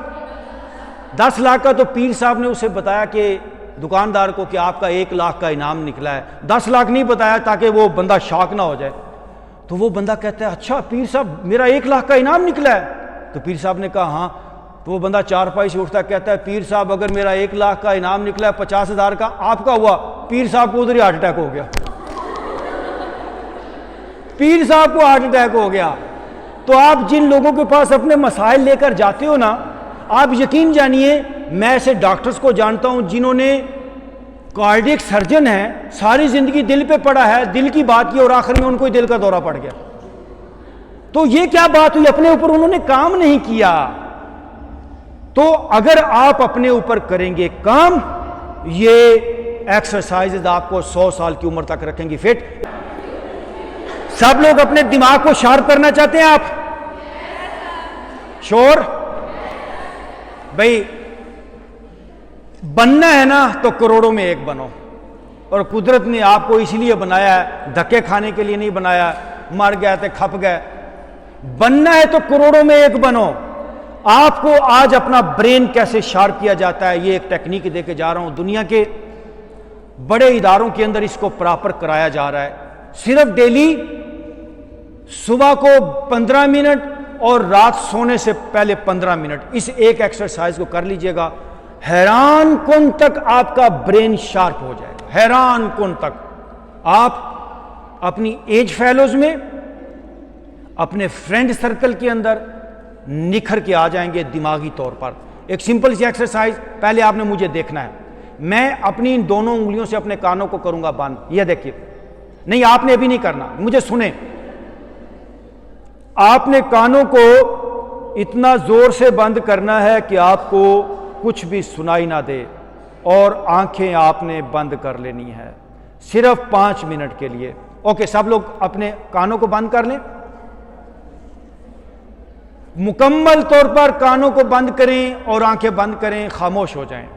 10 लाख का। तो पीर साहब ने उसे बताया कि दुकानदार को कि आपका 1 लाख का इनाम निकला है, 10 लाख नहीं बताया ताकि वो बंदा शॉक ना हो जाए। तो वो बंदा कहता है अच्छा पीर साहब मेरा 1 लाख का इनाम निकला है? तो पीर साहब ने कहा हाँ। तो वो बंदा चारपाई से उठता कहता है पीर साहब अगर मेरा 1 लाख का इनाम निकला है, 50,000 का आपका हुआ। पीर साहब को उधर ही हार्ट अटैक हो गया। पीर साहब को हार्ट अटैक हो गया। तो आप जिन लोगों के पास अपने मसाइल लेकर जाते हो ना, आप यकीन जानिए, मैं ऐसे डॉक्टर्स को जानता हूं जिन्होंने, कार्डियक सर्जन है, सारी जिंदगी दिल पे पड़ा है, दिल की बात की, और आखिर में उनको ही दिल का दौरा पड़ गया। तो ये क्या बात हुई? अपने ऊपर उन्होंने काम नहीं किया। तो अगर आप अपने ऊपर करेंगे काम ये एक्सरसाइजेज आपको 100 साल की उम्र तक रखेंगी फिट। सब लोग अपने दिमाग को शार्प करना चाहते हैं आप? श्योर? भाई बनना है ना तो करोड़ों में एक बनो। और कुदरत ने आपको इसलिए बनाया है, धक्के खाने के लिए नहीं बनाया, मर गए थे खप गए। बनना है तो करोड़ों में एक बनो। आपको आज अपना ब्रेन कैसे शार्प किया जाता है, ये एक टेक्निक देके जा रहा हूं। दुनिया के बड़े इदारों के अंदर इसको प्रॉपर कराया जा रहा है। सिर्फ डेली सुबह को 15 मिनट और रात सोने से पहले 15 मिनट इस एक एक्सरसाइज को कर लीजिएगा। हैरान कुन तक आपका ब्रेन शार्प हो जाएगा, हैरान कुन तक। आप अपनी एज फेलोज में, अपने फ्रेंड सर्कल के अंदर निखर के आ जाएंगे दिमागी तौर पर। एक सिंपल सी एक्सरसाइज, पहले आपने मुझे देखना है। मैं अपनी इन दोनों उंगलियों से अपने कानों को करूंगा बंद, यह देखिए। नहीं, आपने अभी नहीं करना, मुझे सुने। आपने कानों को इतना जोर से बंद करना है कि आपको कुछ भी सुनाई ना दे, और आंखें आपने बंद कर लेनी है सिर्फ 5 मिनट के लिए। ओके, सब लोग अपने कानों को बंद कर लें। मुकम्मल तौर पर कानों को बंद करें और आंखें बंद करें, खामोश हो जाएं।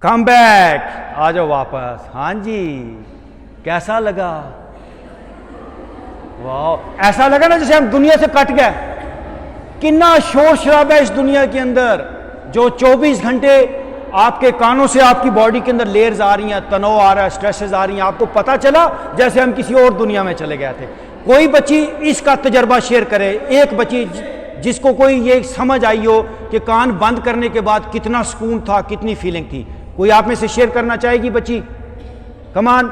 कम बैक, आ जाओ वापस। हाँ जी, कैसा लगा? वाह, ऐसा लगा ना जैसे हम दुनिया से कट गए। कितना शोर शराबा है इस दुनिया के अंदर, जो 24 घंटे आपके कानों से आपकी बॉडी के अंदर लेयर्स आ रही हैं, तनाव आ रहा है, स्ट्रेसेस आ रही हैं। आपको पता चला जैसे हम किसी और दुनिया में चले गए थे। कोई बच्ची इसका तजर्बा शेयर करे, एक बच्ची जिसको कोई ये समझ आई हो कि कान बंद करने के बाद कितना सुकून था, कितनी फीलिंग थी। कोई आप में से शेयर करना चाहेगी बच्ची? कमान,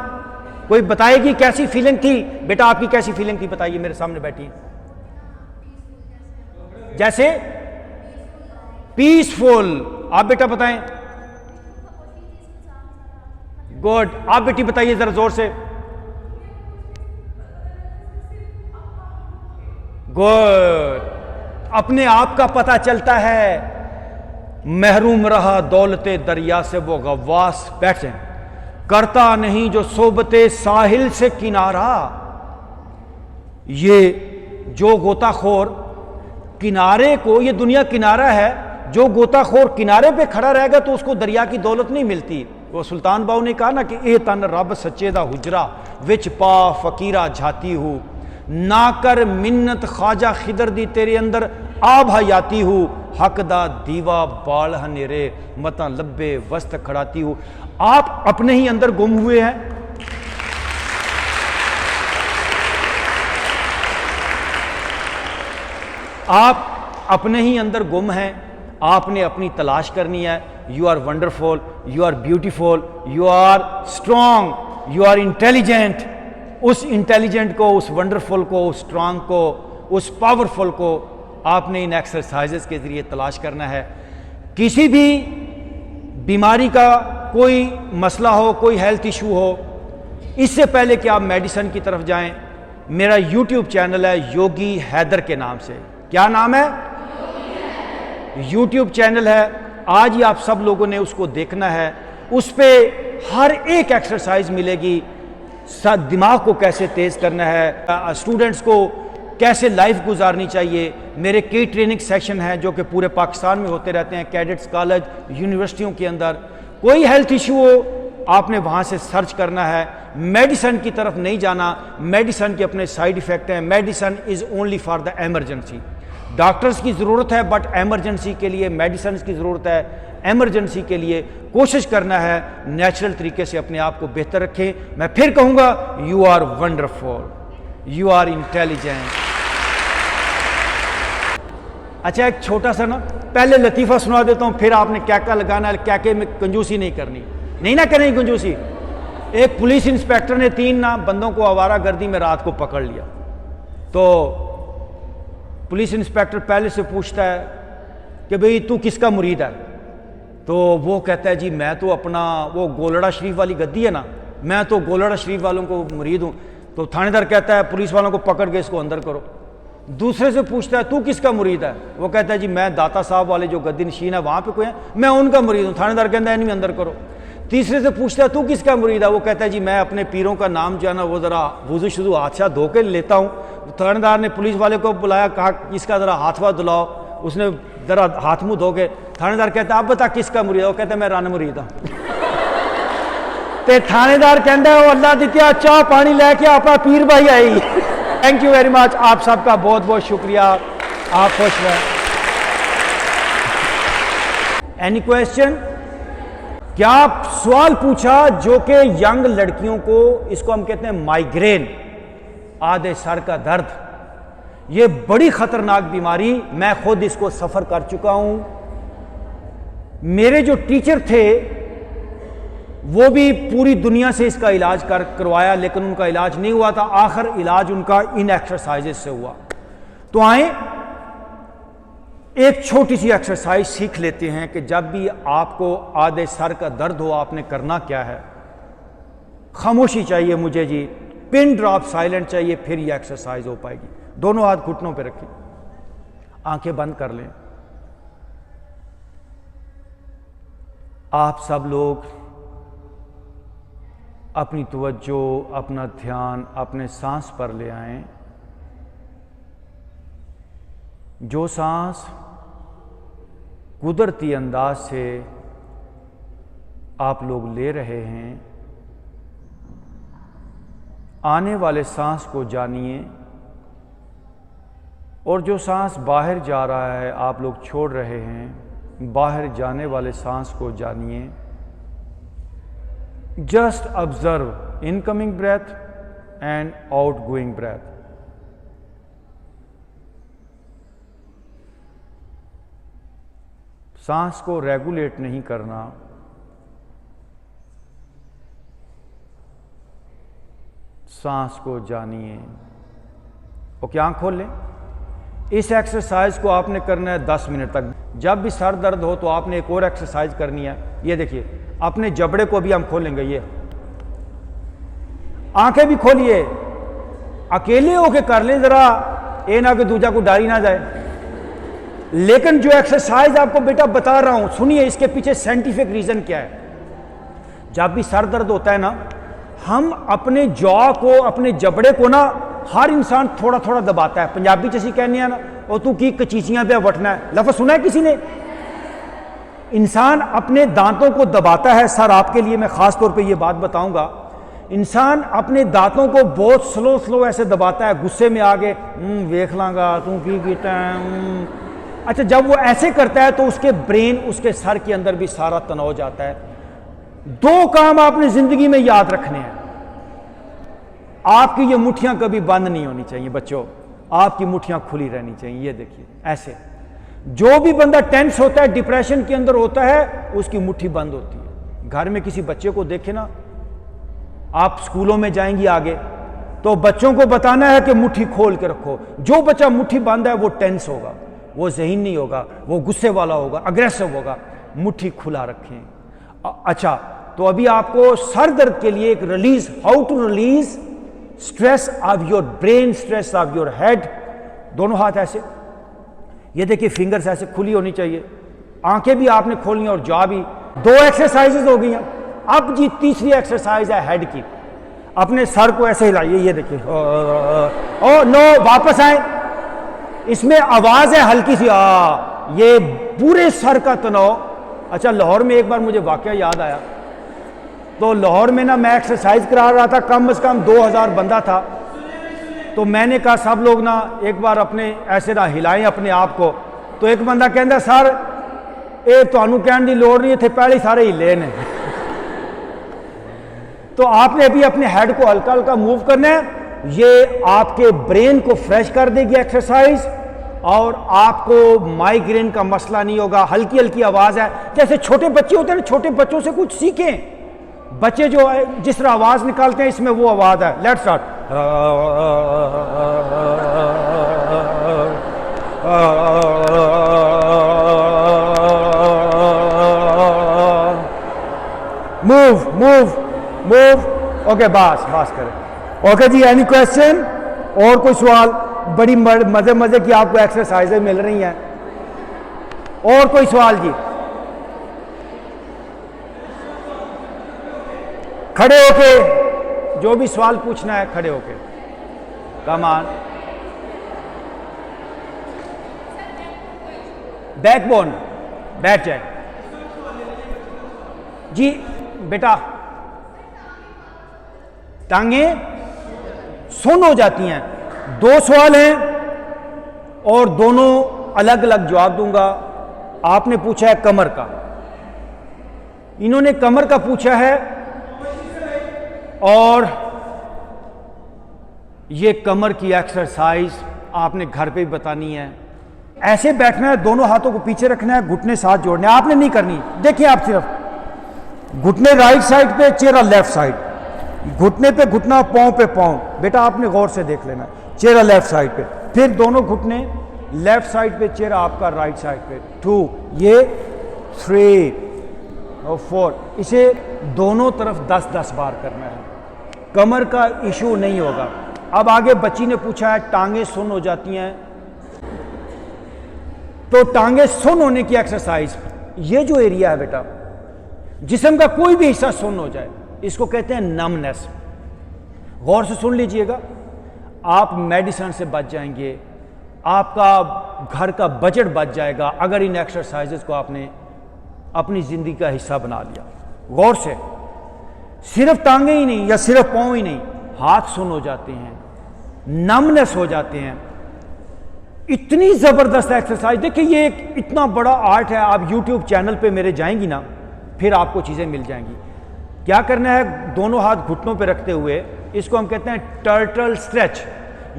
कोई बताएगी कैसी फीलिंग थी? बेटा आपकी कैसी फीलिंग थी बताइए, मेरे सामने बैठी। जैसे पीसफुल। आप बेटा बताएं। गुड। आप बेटी बताइए जरा जोर से। गुड। अपने आप का पता चलता है। महरूम रहा दौलते दरिया से वो गवास बैठे, करता नहीं जो सोबते साहिल से किनारा। ये जो गोताखोर किनारे को, ये दुनिया किनारा है, जो गोताखोर किनारे पे खड़ा रहेगा तो उसको दरिया की दौलत नहीं मिलती। वो सुल्तान बाहू ने कहा ना कि ए तन रब सच्चे दा हुजरा विच पा फकीरा झाती हूँ, ना कर मिन्नत ख्वाजा खिदर दी तेरे अंदर आ भायाती हूँ, हक दा दीवा बाल हनेरे मता लब्बे वस्त खड़ाती हूँ। आप अपने ही अंदर गुम हुए हैं। आप अपने ही अंदर गुम हैं। आपने अपनी तलाश करनी है। You are wonderful, you are beautiful, you are strong, you are intelligent. उस इंटेलिजेंट को, उस वंडरफुल को, उस स्ट्रॉन्ग को, उस पावरफुल को आपने इन एक्सरसाइजेस के जरिए तलाश करना है। किसी भी बीमारी का कोई मसला हो, कोई हेल्थ इशू हो, इससे पहले कि आप मेडिसिन की तरफ जाएं, मेरा यूट्यूब चैनल है योगी हैदर के नाम से। क्या नाम है? यूट्यूब चैनल है। आज ही आप सब लोगों ने उसको देखना है। उस पे हर एक एक्सरसाइज मिलेगी। दिमाग को कैसे तेज़ करना है, स्टूडेंट्स को कैसे लाइफ गुजारनी चाहिए। मेरे कई ट्रेनिंग सेशन हैं जो कि पूरे पाकिस्तान में होते रहते हैं, कैडेट्स कॉलेज, यूनिवर्सिटियों के अंदर। कोई हेल्थ इशू हो आपने वहाँ से सर्च करना है, मेडिसिन की तरफ नहीं जाना। मेडिसिन के अपने साइड इफ़ेक्ट हैं, medicine is only for the emergency. Doctors की ज़रूरत है बट एमरजेंसी के लिए मेडिसिन की ज़रूरत है। एमरजेंसी के लिए कोशिश करना है नेचुरल तरीके से अपने आप को बेहतर रखें। मैं फिर कहूँगा, you are wonderful, you are intelligent. अच्छा, एक छोटा सा ना पहले लतीफ़ा सुना देता हूँ, फिर आपने क्या क्या लगाना है, क्या क्या में कंजूसी नहीं करनी, नहीं ना करें कंजूसी। एक पुलिस इंस्पेक्टर ने 3 बंदों को आवारागर्दी में रात को पकड़ लिया। तो पुलिस इंस्पेक्टर पहले से पूछता है कि भाई तू किसका मुरीद है? तो वो कहता है जी मैं तो अपना वो गोलड़ा शरीफ वाली गद्दी है ना, मैं तो गोलड़ा शरीफ वालों को मुरीद हूँ। तो थानेदार कहता है पुलिस वालों को पकड़ के इसको अंदर करो। दूसरे से पूछता है तू किसका मुरीद है? वो कहता है जी मैं दाता साहब वाले जो गद्दी नशीन है वहाँ पे कोई है, मैं उनका मुरीद हूँ। थानेदार कहता है इन्हें अंदर करो। तीसरे से पूछता है तू किसका मुरीद है? वो कहता है जी मैं अपने पीरों का नाम जो है ना वो ज़रा वुज़ू शुरू हाथ से धो के लेता हूँ। थानेदार ने पुलिस वाले को बुलाया, कहा इसका ज़रा हाथ वाथ धुलाओ। उसने ज़रा हाथ मुँह धो के, थानेदार कहता है आप बता किसका मुरीद है? वो कहता है मैं रन मुरीद हाँ। तो थानेदार कहता है अल्लाह दित्या चाह पानी लैके अपना पीर भाई आई। थैंक यू वेरी मच, आप सबका बहुत बहुत शुक्रिया, आप खुश रहें। Any question? क्या सवाल पूछा जो कि यंग लड़कियों को, इसको हम कहते हैं माइग्रेन, आधे सर का दर्द, ये बड़ी खतरनाक बीमारी, मैं खुद इसको सफर कर चुका हूं। मेरे जो टीचर थे वो भी पूरी दुनिया से इसका इलाज करवाया लेकिन उनका इलाज नहीं हुआ था। आखिर इलाज उनका इन एक्सरसाइजेस से हुआ। तो आए एक छोटी सी एक्सरसाइज सीख लेते हैं कि जब भी आपको आधे सर का दर्द हो आपने करना क्या है। खामोशी चाहिए मुझे जी, पिन ड्रॉप साइलेंट चाहिए, फिर ये एक्सरसाइज हो पाएगी। दोनों हाथ घुटनों पे रखें, आंखें बंद कर लें। आप सब लोग अपनी तवज्जो, अपना ध्यान अपने सांस पर ले आएं। जो सांस कुदरती अंदाज से आप लोग ले रहे हैं, आने वाले सांस को जानिए और जो सांस बाहर जा रहा है आप लोग छोड़ रहे हैं, बाहर जाने वाले सांस को जानिए। Just observe incoming breath and outgoing breath. सांस को रेगुलेट नहीं करना, सांस को जानिए। ओके, आंख खोल लें। इस एक्सरसाइज को आपने करना है 10 मिनट तक। जब भी सर दर्द हो तो आपने एक और एक्सरसाइज करनी है। ये देखिए, अपने जबड़े को भी हम खोलेंगे। ये आंखें भी खोलिए, अकेले होके कर लें जरा, ये ना कि दूजा को डारी ना जाए। लेकिन जो एक्सरसाइज आपको बेटा बता रहा हूं, सुनिए, इसके पीछे साइंटिफिक रीजन क्या है। जब भी सर दर्द होता है ना, हम अपने जॉ को, अपने जबड़े को ना, हर इंसान थोड़ा थोड़ा दबाता है। पंजाबी च असीं कहने हैं ना, और तू की कचीचियां पे वटना है, लफ्ज़ सुना है किसी ने? इंसान अपने दांतों को दबाता है। सर आपके लिए मैं खास तौर पे ये बात बताऊंगा, इंसान अपने दांतों को बहुत स्लो स्लो ऐसे दबाता है, गुस्से में आगे वेख लांगा तू की कीता है। अच्छा, जब वो ऐसे करता है तो उसके ब्रेन, उसके सर के अंदर भी सारा तनाव जाता है। 2 काम आपने जिंदगी में याद रखने हैं। आपकी ये मुट्ठियां कभी बंद नहीं होनी चाहिए बच्चों, आपकी मुट्ठियां खुली रहनी चाहिए। ये देखिए ऐसे, जो भी बंदा टेंस होता है, डिप्रेशन के अंदर होता है, उसकी मुट्ठी बंद होती है। घर में किसी बच्चे को देखे ना, आप स्कूलों में जाएंगी आगे तो बच्चों को बताना है कि मुट्ठी खोल के रखो। जो बच्चा मुट्ठी बंद है वो टेंस होगा, वो ज़हीन नहीं होगा, वो गुस्से वाला होगा, अग्रेसिव होगा। मुट्ठी खुला रखें। अच्छा, तो अभी आपको सर दर्द के लिए एक release, how to release stress of your brain, stress of your head. दोनों हाथ ऐसे, ये देखिए फिंगर्स ऐसे खुली होनी चाहिए, आंखें भी आपने खोलनी और जॉ भी। 2 एक्सरसाइजेज हो गई हैं। अब जी तीसरी एक्सरसाइज है हेड की। अपने सर को ऐसे हिलाइए, ये देखिए, ओ नो, वापस आए। इसमें आवाज है हल्की सी, ये पूरे सर का तनाव। अच्छा, लाहौर में एक बार मुझे वाकया याद आया, तो लाहौर में ना मैं एक्सरसाइज करा रहा था, कम से कम 2000 बंदा था। तो मैंने कहा सब लोग ना एक बार अपने ऐसे ना हिलाएं अपने आप को। तो एक बंदा कहता सर ये तुहानू कहने की लोड़ नहीं, इतने पहले सारे हिले ने। तो आपने अभी अपने हेड को हल्का हल्का मूव करना है, ये आपके ब्रेन को फ्रेश कर देगी एक्सरसाइज, और आपको माइग्रेन का मसला नहीं होगा। हल्की हल्की आवाज है, जैसे छोटे बच्चे होते हैं ना, छोटे बच्चों से कुछ सीखें। बच्चे जो जिस तरह आवाज निकालते हैं, इसमें वो आवाज है। Let's start. Move move move. Okay, बस करें। ओके जी, एनी क्वेश्चन? और कोई सवाल? बड़ी मजे मजे की आपको एक्सरसाइजें मिल रही हैं। और कोई सवाल जी? खड़े होके जो भी सवाल पूछना है, खड़े होके। Come on. बैकबोन, बैठ जाए जी बेटा। टांगे सुन्न हो जाती हैं। 2 सवाल हैं और दोनों अलग अलग जवाब दूंगा। आपने पूछा है कमर का, इन्होंने कमर का पूछा है, और ये कमर की एक्सरसाइज आपने घर पे भी बतानी है। ऐसे बैठना है, दोनों हाथों को पीछे रखना है, घुटने साथ जोड़ने, आपने नहीं करनी। देखिए आप सिर्फ घुटने राइट साइड पे, चेहरा लेफ्ट साइड, घुटने पे घुटना, पांव पे पांव। बेटा आपने गौर से देख लेना, चेहरा लेफ्ट साइड पे, फिर दोनों घुटने लेफ्ट साइड पे, चेहरा आपका राइट साइड पे। 2, ये 3 और 4। इसे दोनों तरफ 10-10 बार करना है। कमर का इशू नहीं होगा। अब आगे बच्ची ने पूछा है टांगे सुन्न हो जाती हैं, तो टांगे सुन्न होने की एक्सरसाइज, ये जो एरिया है बेटा, जिस्म का कोई भी हिस्सा सुन्न हो जाए, इसको कहते हैं नमनेस। गौर से सुन लीजिएगा, आप मेडिसिन से बच जाएंगे, आपका घर का बजट बच जाएगा अगर इन एक्सरसाइजेस को आपने अपनी जिंदगी का हिस्सा बना लिया। गौर से, सिर्फ टांगे ही नहीं या सिर्फ पांव ही नहीं, हाथ सुन्न हो जाते हैं, नमनेस हो जाते हैं। इतनी जबरदस्त एक्सरसाइज। देखिए ये एक इतना बड़ा आर्ट है। आप YouTube चैनल पे मेरे जाएंगी ना, फिर आपको चीजें मिल जाएंगी। क्या करना है, दोनों हाथ घुटनों पे रखते हुए, इसको हम कहते हैं टर्टल स्ट्रेच।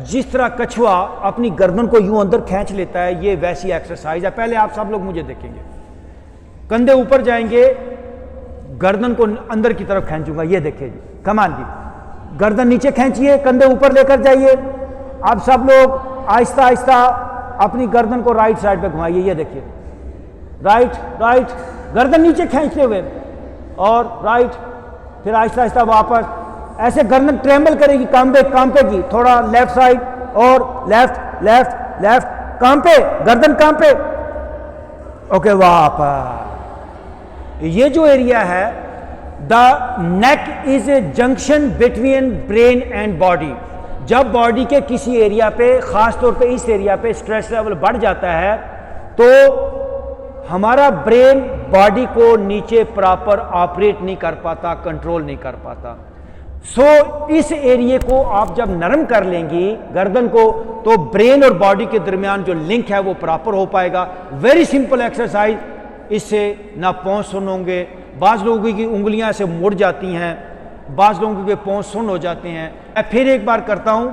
जिस तरह कछुआ अपनी गर्दन को यूं अंदर खींच लेता है, ये वैसी एक्सरसाइज है। पहले आप सब लोग मुझे देखेंगे, कंधे ऊपर जाएंगे, गर्दन को अंदर की तरफ खींचूंगा, ये देखिए जी, कमान जी, गर्दन नीचे खींचिए, कंधे ऊपर लेकर जाइए। आप सब लोग आहिस्ता आहिस्ता अपनी गर्दन को राइट साइड पे घुमाइए, ये देखिए, राइट राइट, गर्दन नीचे खींचते हुए, और राइट, फिर आहिस्ता आहिस्ता वापस। ऐसे गर्दन ट्रेम्बल करेगी, कांपेगी, थोड़ा लेफ्ट साइड और लेफ्ट लेफ्ट लेफ्ट, कांपे, गर्दन कांपे। ओके, वापस। ये जो एरिया है, the neck is a junction between brain and body. जब बॉडी के किसी एरिया पे, खास तौर पे इस एरिया पे स्ट्रेस लेवल बढ़ जाता है, तो हमारा ब्रेन बॉडी को नीचे प्रॉपर ऑपरेट नहीं कर पाता, कंट्रोल नहीं कर पाता। इस एरिया को आप जब नरम कर लेंगी, गर्दन को, तो ब्रेन और बॉडी के दरमियान जो लिंक है वो प्रॉपर हो पाएगा। वेरी सिंपल एक्सरसाइज, इससे ना पांव सुन्न होंगे। बाज लोगों की उंगलियां से मुड़ जाती हैं, बाज लोगों के पांव सुन्न हो जाते हैं। मैं फिर एक बार करता हूं।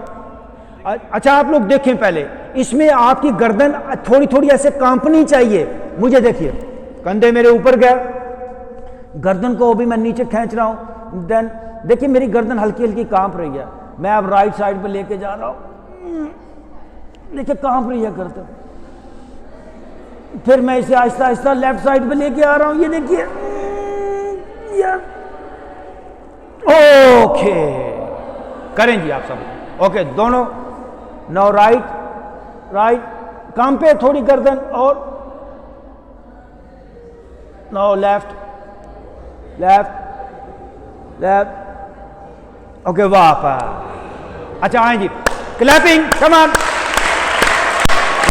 अच्छा आप लोग देखें, पहले इसमें आपकी गर्दन थोड़ी थोड़ी ऐसे कांपनी चाहिए। मुझे देखिए, कंधे मेरे ऊपर गए, गर्दन को अभी मैं नीचे खींच रहा हूं, देन देखिए मेरी गर्दन हल्की हल्की कांप रही है। मैं अब राइट साइड पे लेके जा रहा हूं, देखिए कांप रही है गर्दन। फिर मैं इसे आहिस्ता आहिस्ता लेफ्ट साइड पे लेके आ रहा हूं, ये देखिए, ओके, करें जी आप सब। ओके, दोनों, नाउ राइट राइट, कांपे थोड़ी गर्दन, और now left left left, okay वापस। अच्छा आए जी, क्लैपिंग, कम ऑन।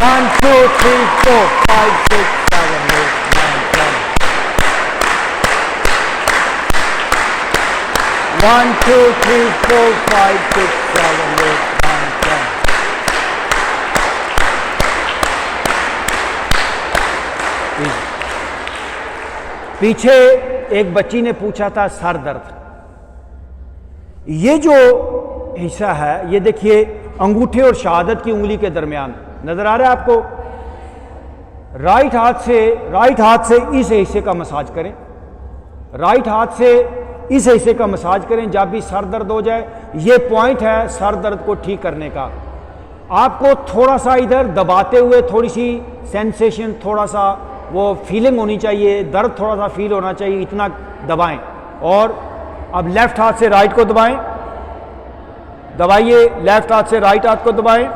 1 2 3 4 5 6 7 8 9 10। 1 2 3 4 5 6 7 8 9 10। पीछे एक बच्ची ने पूछा था सर दर्द। ये जो हिस्सा है, ये देखिए अंगूठे और शहादत की उंगली के दरमियान नजर आ रहा है आपको। राइट हाथ से इस हिस्से का मसाज करें, राइट हाथ से इस हिस्से का मसाज करें जब भी सर दर्द हो जाए। ये पॉइंट है सर दर्द को ठीक करने का। आपको थोड़ा सा इधर दबाते हुए थोड़ी सी सेंसेशन, थोड़ा सा वो फीलिंग होनी चाहिए, दर्द थोड़ा सा फील होना चाहिए, इतना दबाएं। और अब लेफ्ट हाथ से राइट को दबाएं, दबाइए, लेफ्ट हाथ से राइट हाथ को दबाएं,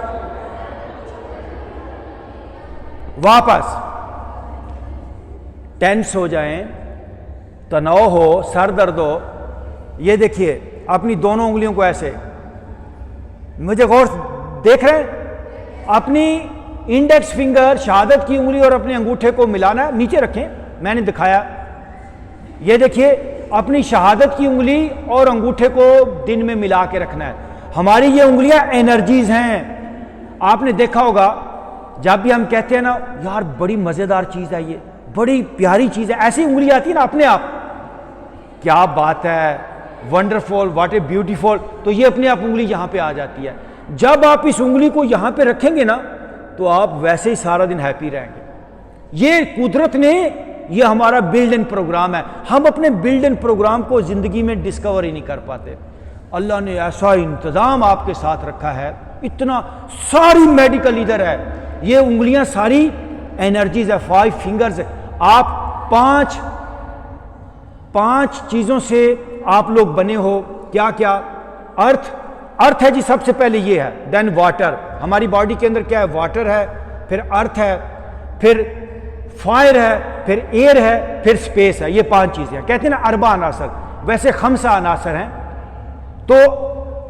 वापस। टेंस हो जाएं, तनाव हो, सर दर्द हो, ये देखिए अपनी दोनों उंगलियों को ऐसे, मुझे गौर देख रहे हैं, अपनी इंडेक्स फिंगर, शहादत की उंगली और अपने अंगूठे को मिलाना है, नीचे रखें, मैंने दिखाया। ये देखिए अपनी शहादत की उंगली और अंगूठे को दिन में मिला के रखना है। हमारी ये उंगलियां एनर्जीज हैं। आपने देखा होगा जब भी हम कहते हैं ना यार बड़ी मजेदार चीज है, ये बड़ी प्यारी चीज है, ऐसी उंगली आती है ना अपने आप, क्या बात है, वंडरफुल, व्हाट ए ब्यूटीफुल, तो ये अपने आप उंगली यहां पे आ जाती है। जब आप इस उंगली को यहां पे रखेंगे ना तो आप वैसे ही सारा दिन हैप्पी रहेंगे। ये कुदरत ने, ये हमारा बिल्ड इन प्रोग्राम है। हम अपने बिल्ड इन प्रोग्राम को जिंदगी में डिस्कवर ही नहीं कर पाते। अल्लाह ने ऐसा इंतजाम आपके साथ रखा है, इतना सारी मेडिकल इधर है, ये उंगलियां सारी एनर्जीज है, 5 फिंगर्स है। आप पांच चीजों से आप लोग बने हो। क्या क्या? अर्थ है जी, सबसे पहले ये है, देन वाटर। हमारी बॉडी के अंदर क्या है? वाटर है, फिर अर्थ है, फिर फायर है, फिर एयर है, फिर स्पेस है। ये 5 चीजें हैं। कहते हैं ना अरबा अनासर, वैसे खमसा अनासर हैं। तो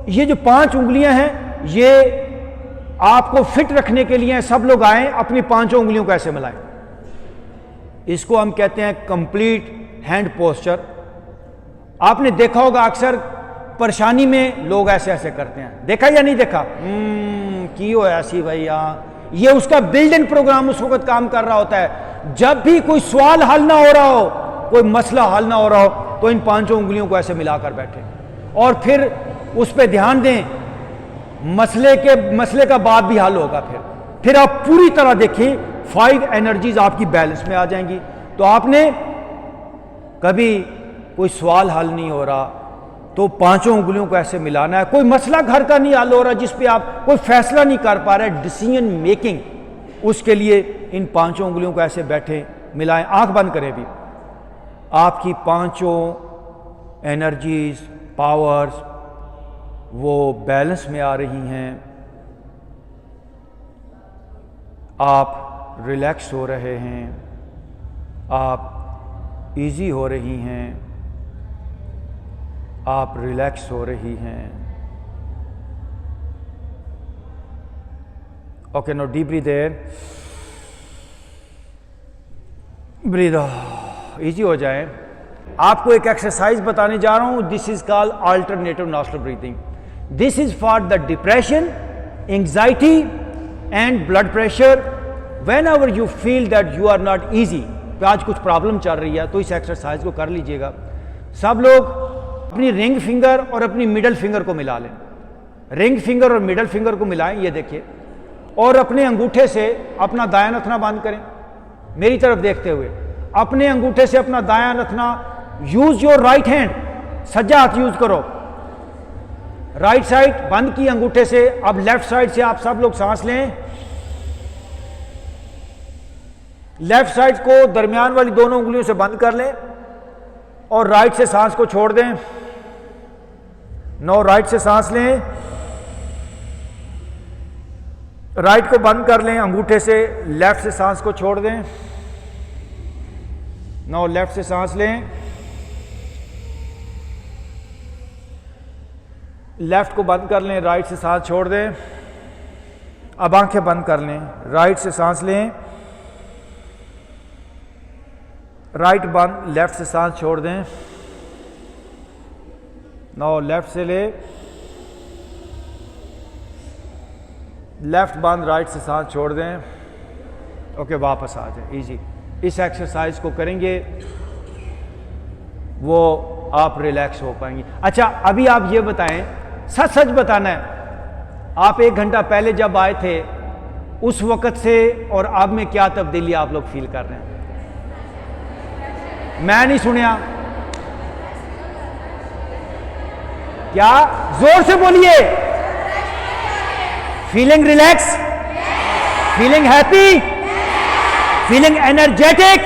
ये जो 5 उंगलियां हैं ये आपको फिट रखने के लिए सब लोग आए, अपनी 5 उंगलियों को ऐसे मिलाएं। इसको हम कहते हैं कंप्लीट हैंड पोस्चर। आपने देखा होगा अक्सर परेशानी में लोग ऐसे ऐसे करते हैं, देखा या नहीं देखा? कियो ऐसी भैया, ये उसका बिल्ड इन प्रोग्राम उस वक्त काम कर रहा होता है। जब भी कोई सवाल हल ना हो रहा हो, कोई मसला हल ना हो रहा हो, तो इन 5 उंगलियों को ऐसे मिलाकर बैठे और फिर उस पर ध्यान दें। मसले का बाद भी हल होगा। फिर आप पूरी तरह देखिए 5 एनर्जीज आपकी बैलेंस में आ जाएंगी। तो आपने कभी कोई सवाल हल नहीं हो रहा तो 5 उंगलियों को ऐसे मिलाना है। कोई मसला घर का नहीं हल हो रहा जिस पे आप कोई फैसला नहीं कर पा रहे, डिसीजन मेकिंग, उसके लिए इन 5 उंगलियों को ऐसे बैठे मिलाएं। आंख बंद करें भी, आपकी 5 एनर्जीज, पावर्स वो बैलेंस में आ रही हैं। आप रिलैक्स हो रहे हैं, आप इजी हो रही हैं, आप रिलैक्स हो रही हैं। Okay, no deep breathe in, breathe out, easy हो जाए। आपको एक एक्सरसाइज बताने जा रहा हूं, this is called alternative nostril breathing. This is for the depression, anxiety and blood pressure. Whenever you feel that you are not easy, आज कुछ प्रॉब्लम चल रही है, तो इस एक्सरसाइज को कर लीजिएगा। सब लोग अपनी रिंग फिंगर और अपनी मिडल फिंगर को मिला लें। रिंग फिंगर और मिडल फिंगर को मिलाएं, ये देखिए, और अपने अंगूठे से अपना दायां नथना बंद करें, मेरी तरफ देखते हुए। अपने अंगूठे से अपना दायां नथना, यूज योर राइट हैंड, सज्जा हाथ यूज करो। राइट साइड बंद की अंगूठे से। अब लेफ्ट साइड से आप सब लोग सांस लें। लेफ्ट साइड को दरमियान वाली दोनों उंगलियों से बंद कर लें और राइट से सांस को छोड़ दें। नो, राइट से सांस लें, राइट को बंद कर लें अंगूठे से, लेफ्ट से सांस को छोड़ दें। नो, लेफ्ट से सांस लें, लेफ्ट को बंद कर लें, राइट से सांस छोड़ दें। अब आंखें बंद कर लें, राइट से सांस लें, राइट बंद, लेफ्ट से सांस छोड़ दें। नाउ लेफ्ट से ले, लेफ्ट बंद, राइट से सांस छोड़ दें। ओके, वापस आ जाए, इजी। इस एक्सरसाइज को करेंगे वो आप रिलैक्स हो पाएंगे। अच्छा, अभी आप ये बताएं, सच सच बताना है, आप 1 घंटा पहले जब आए थे उस वक्त से और अब में क्या तब्दीली आप लोग फील कर रहे हैं? मैं नहीं सुनिया, क्या? जोर से बोलिए। Feeling relax, feeling happy, feeling energetic,